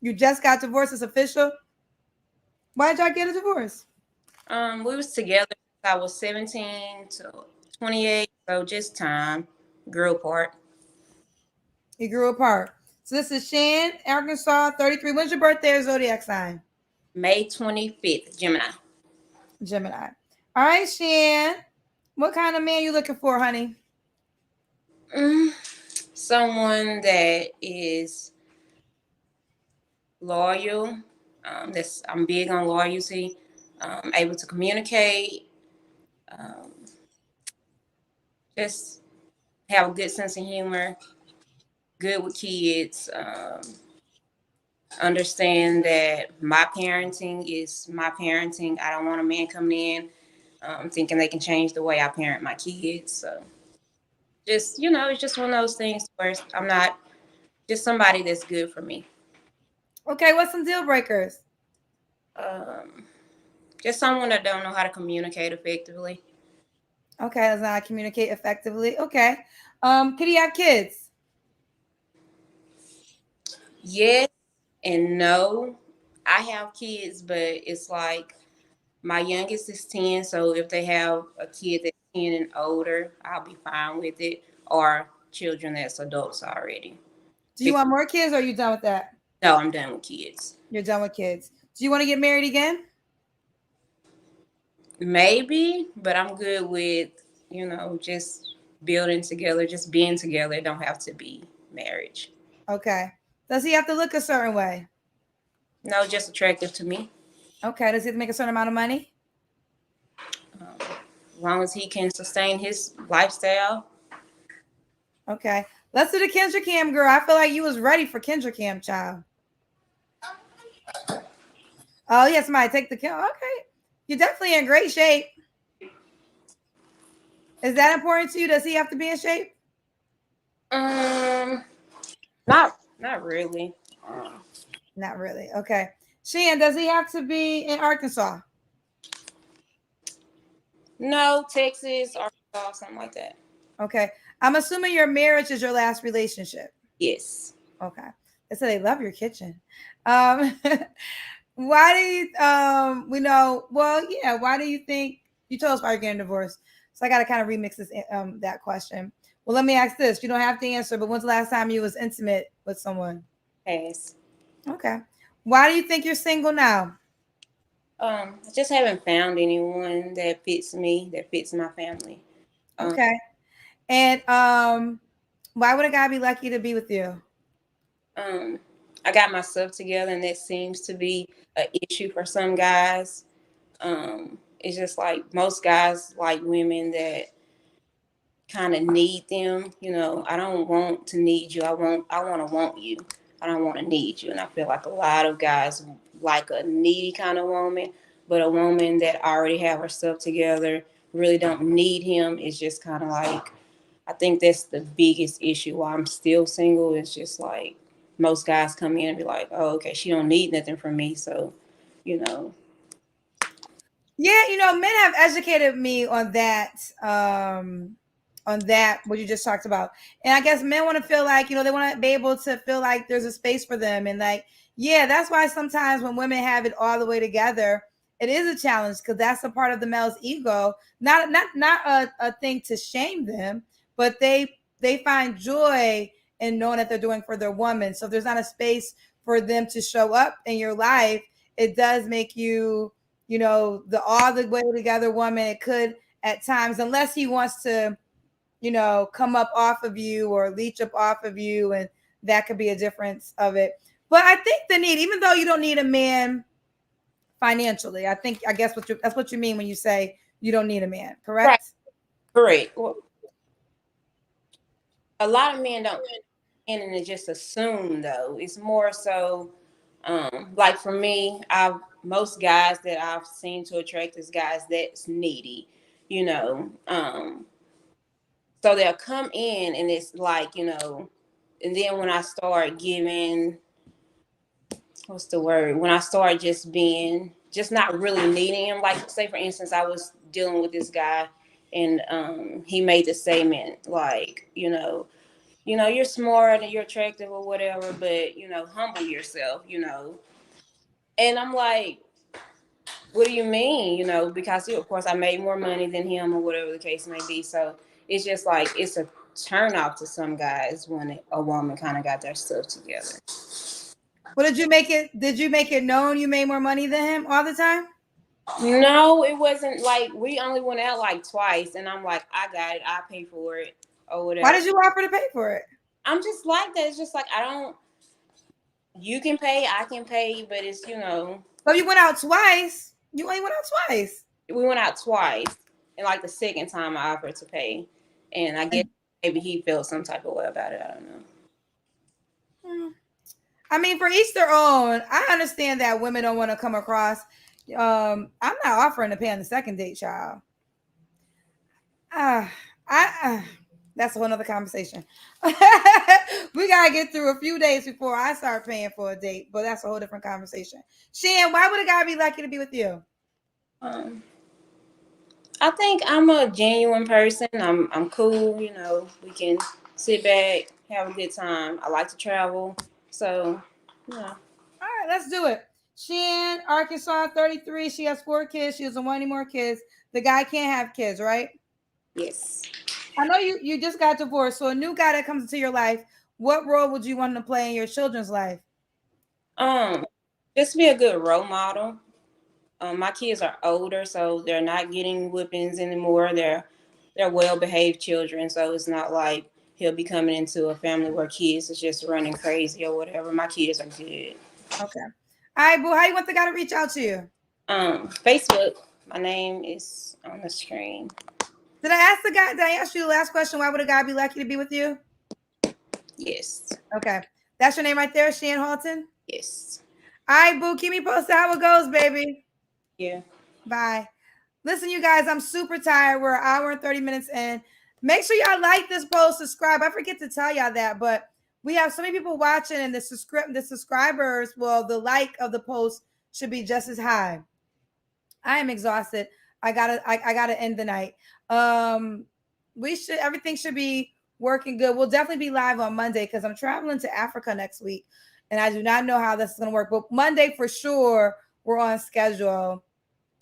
You just got divorced. It's official? Why did y'all get a divorce?
We was together since I was 17 to 28, so just time. Grew apart.
You grew apart. So this is Shan, Arkansas, 33. When's your birthday or zodiac sign?
May 25th, Gemini.
Gemini. All right, Shan. What kind of man you looking for, honey?
Someone that is loyal. I'm big on loyalty. Able to communicate. Um, just have a good sense of humor. Good with kids. Understand that my parenting is my parenting. I don't want a man coming in thinking they can change the way I parent my kids. So just, it's just one of those things where I'm not just somebody that's good for me.
Okay, what's some deal breakers?
Just someone that don't know how to communicate effectively.
Okay, does not communicate effectively. Okay. Could he have kids?
Yes and no. I have kids, but it's like my youngest is 10, so if they have a kid that's 10 and older, I'll be fine with it. Or children that's adults already.
Do you want more kids or are you done with that?
No, I'm done with kids.
You're done with kids. Do you want to get married again?
Maybe, but I'm good with, just building together, just being together. It don't have to be marriage.
Okay. Does he have to look a certain way?
No, just attractive to me.
Okay. Does he have to make a certain amount of money?
As long as he can sustain his lifestyle.
Okay. Let's do the Kendra Cam, girl. I feel like you was ready for Kendra Cam, child. Oh, yes, somebody take the cam. Okay. You're definitely in great shape. Is that important to you? Does he have to be in shape?
Not really.
Not really. Okay. Shan, does he have to be in Arkansas?
No, Texas, Arkansas, something like that.
Okay. I'm assuming your marriage is your last relationship.
Yes.
Okay. They said they love your kitchen. Why do you why do you think you told us why you're getting divorced? So I gotta kind of remix this that question. Well, let me ask this. You don't have to answer, but when's the last time you was intimate with someone?
Yes.
Okay. Why do you think you're single now?
I just haven't found anyone that fits me, that fits my family.
Okay. And why would a guy be lucky to be with you?
I got myself together, and that seems to be an issue for some guys. It's just like most guys like women that kind of need them. I don't want to need you. I want to want you. I don't want to need you. And I feel like a lot of guys like a needy kind of woman, but a woman that already have herself together, really don't need him. It's just kind of like, I think that's the biggest issue why I'm still single. It's just like most guys come in and be like, oh, okay, she don't need nothing from me. So,
Yeah, men have educated me on that. What you just talked about. And I guess men want to feel like, they want to be able to feel like there's a space for them. And like, yeah, that's why sometimes when women have it all the way together, it is a challenge because that's a part of the male's ego. Not a thing to shame them, but they find joy in knowing that they're doing for their woman. So if there's not a space for them to show up in your life, it does make you, the all the way together woman. It could at times, unless he wants to, come up off of you or leech up off of you, and that could be a difference of it. But I think the need, even though you don't need a man financially, I guess that's what you mean when you say you don't need a man, correct?
Right. Correct. Well, a lot of men don't and just assume though. It's more so like for me, most guys that I've seen to attract is guys that's needy, so they'll come in and it's like, and then when I start giving, what's the word? When I start just not really needing him, like say for instance, I was dealing with this guy and he made the statement like, you're smart and you're attractive or whatever, but humble yourself, And I'm like, what do you mean? Because of course I made more money than him or whatever the case may be. So it's just like it's a turn off to some guys when a woman kind of got their stuff together.
Well, did you make it known you made more money than him all the time?
No, it wasn't like we only went out like twice, and I'm like, I got it, I pay for it or whatever.
Why did you offer to pay for it?
I'm just like that. It's just like I don't. You can pay, I can pay, but it's
So you went out twice. You only went out twice.
We went out twice, and like the second time I offered to pay, and I guess maybe he felt some type of way about it. I don't know.
I mean, for each their own. I understand that women don't want to come across. I'm not offering to pay on the second date, child. That's a whole nother conversation. We gotta get through a few days before I start paying for a date, but that's a whole different conversation. Shan, why would a guy be lucky to be with you?
I think I'm a genuine person. I'm cool. We can sit back, have a good time. I like to travel, so
All right, let's do it. Shan, Arkansas, 33. She has 4 kids. She doesn't want any more kids. The guy can't have kids, right?
Yes.
I know you just got divorced, so a new guy that comes into your life, what role would you want him to play in your children's life?
Just be a good role model. My kids are older, so they're not getting whippings anymore. They're well-behaved children, so it's not like he'll be coming into a family where kids is just running crazy or whatever. My kids are good.
Okay. All right, boo. How you want the guy to reach out to you?
Facebook. My name is on the screen.
Did I ask you the last question? Why would a guy be lucky to be with you?
Yes.
Okay. That's your name right there, Shan Halton?
Yes.
All right, boo. Keep me posted how it goes, baby.
Yeah.
Bye. Listen, you guys, I'm super tired. We're an hour and 30 minutes in. Make sure y'all like this post, subscribe. I forget to tell y'all that, but we have so many people watching, and the subscribers, well, the like of the post should be just as high. I am exhausted. I gotta end the night. Everything should be working good. We'll definitely be live on Monday because I'm traveling to Africa next week, and I do not know how this is gonna work. But Monday for sure, we're on schedule.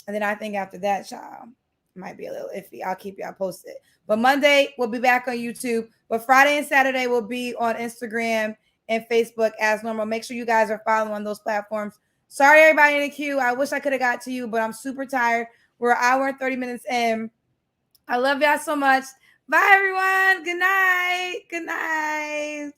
And then I think after that, child, might be a little iffy. I'll keep y'all posted. But Monday, we'll be back on YouTube. But Friday and Saturday will be on Instagram and Facebook as normal. Make sure you guys are following on those platforms. Sorry, everybody in the queue. I wish I could have got to you, but I'm super tired. We're an hour and 30 minutes in. I love y'all so much. Bye, everyone. Good night. Good night.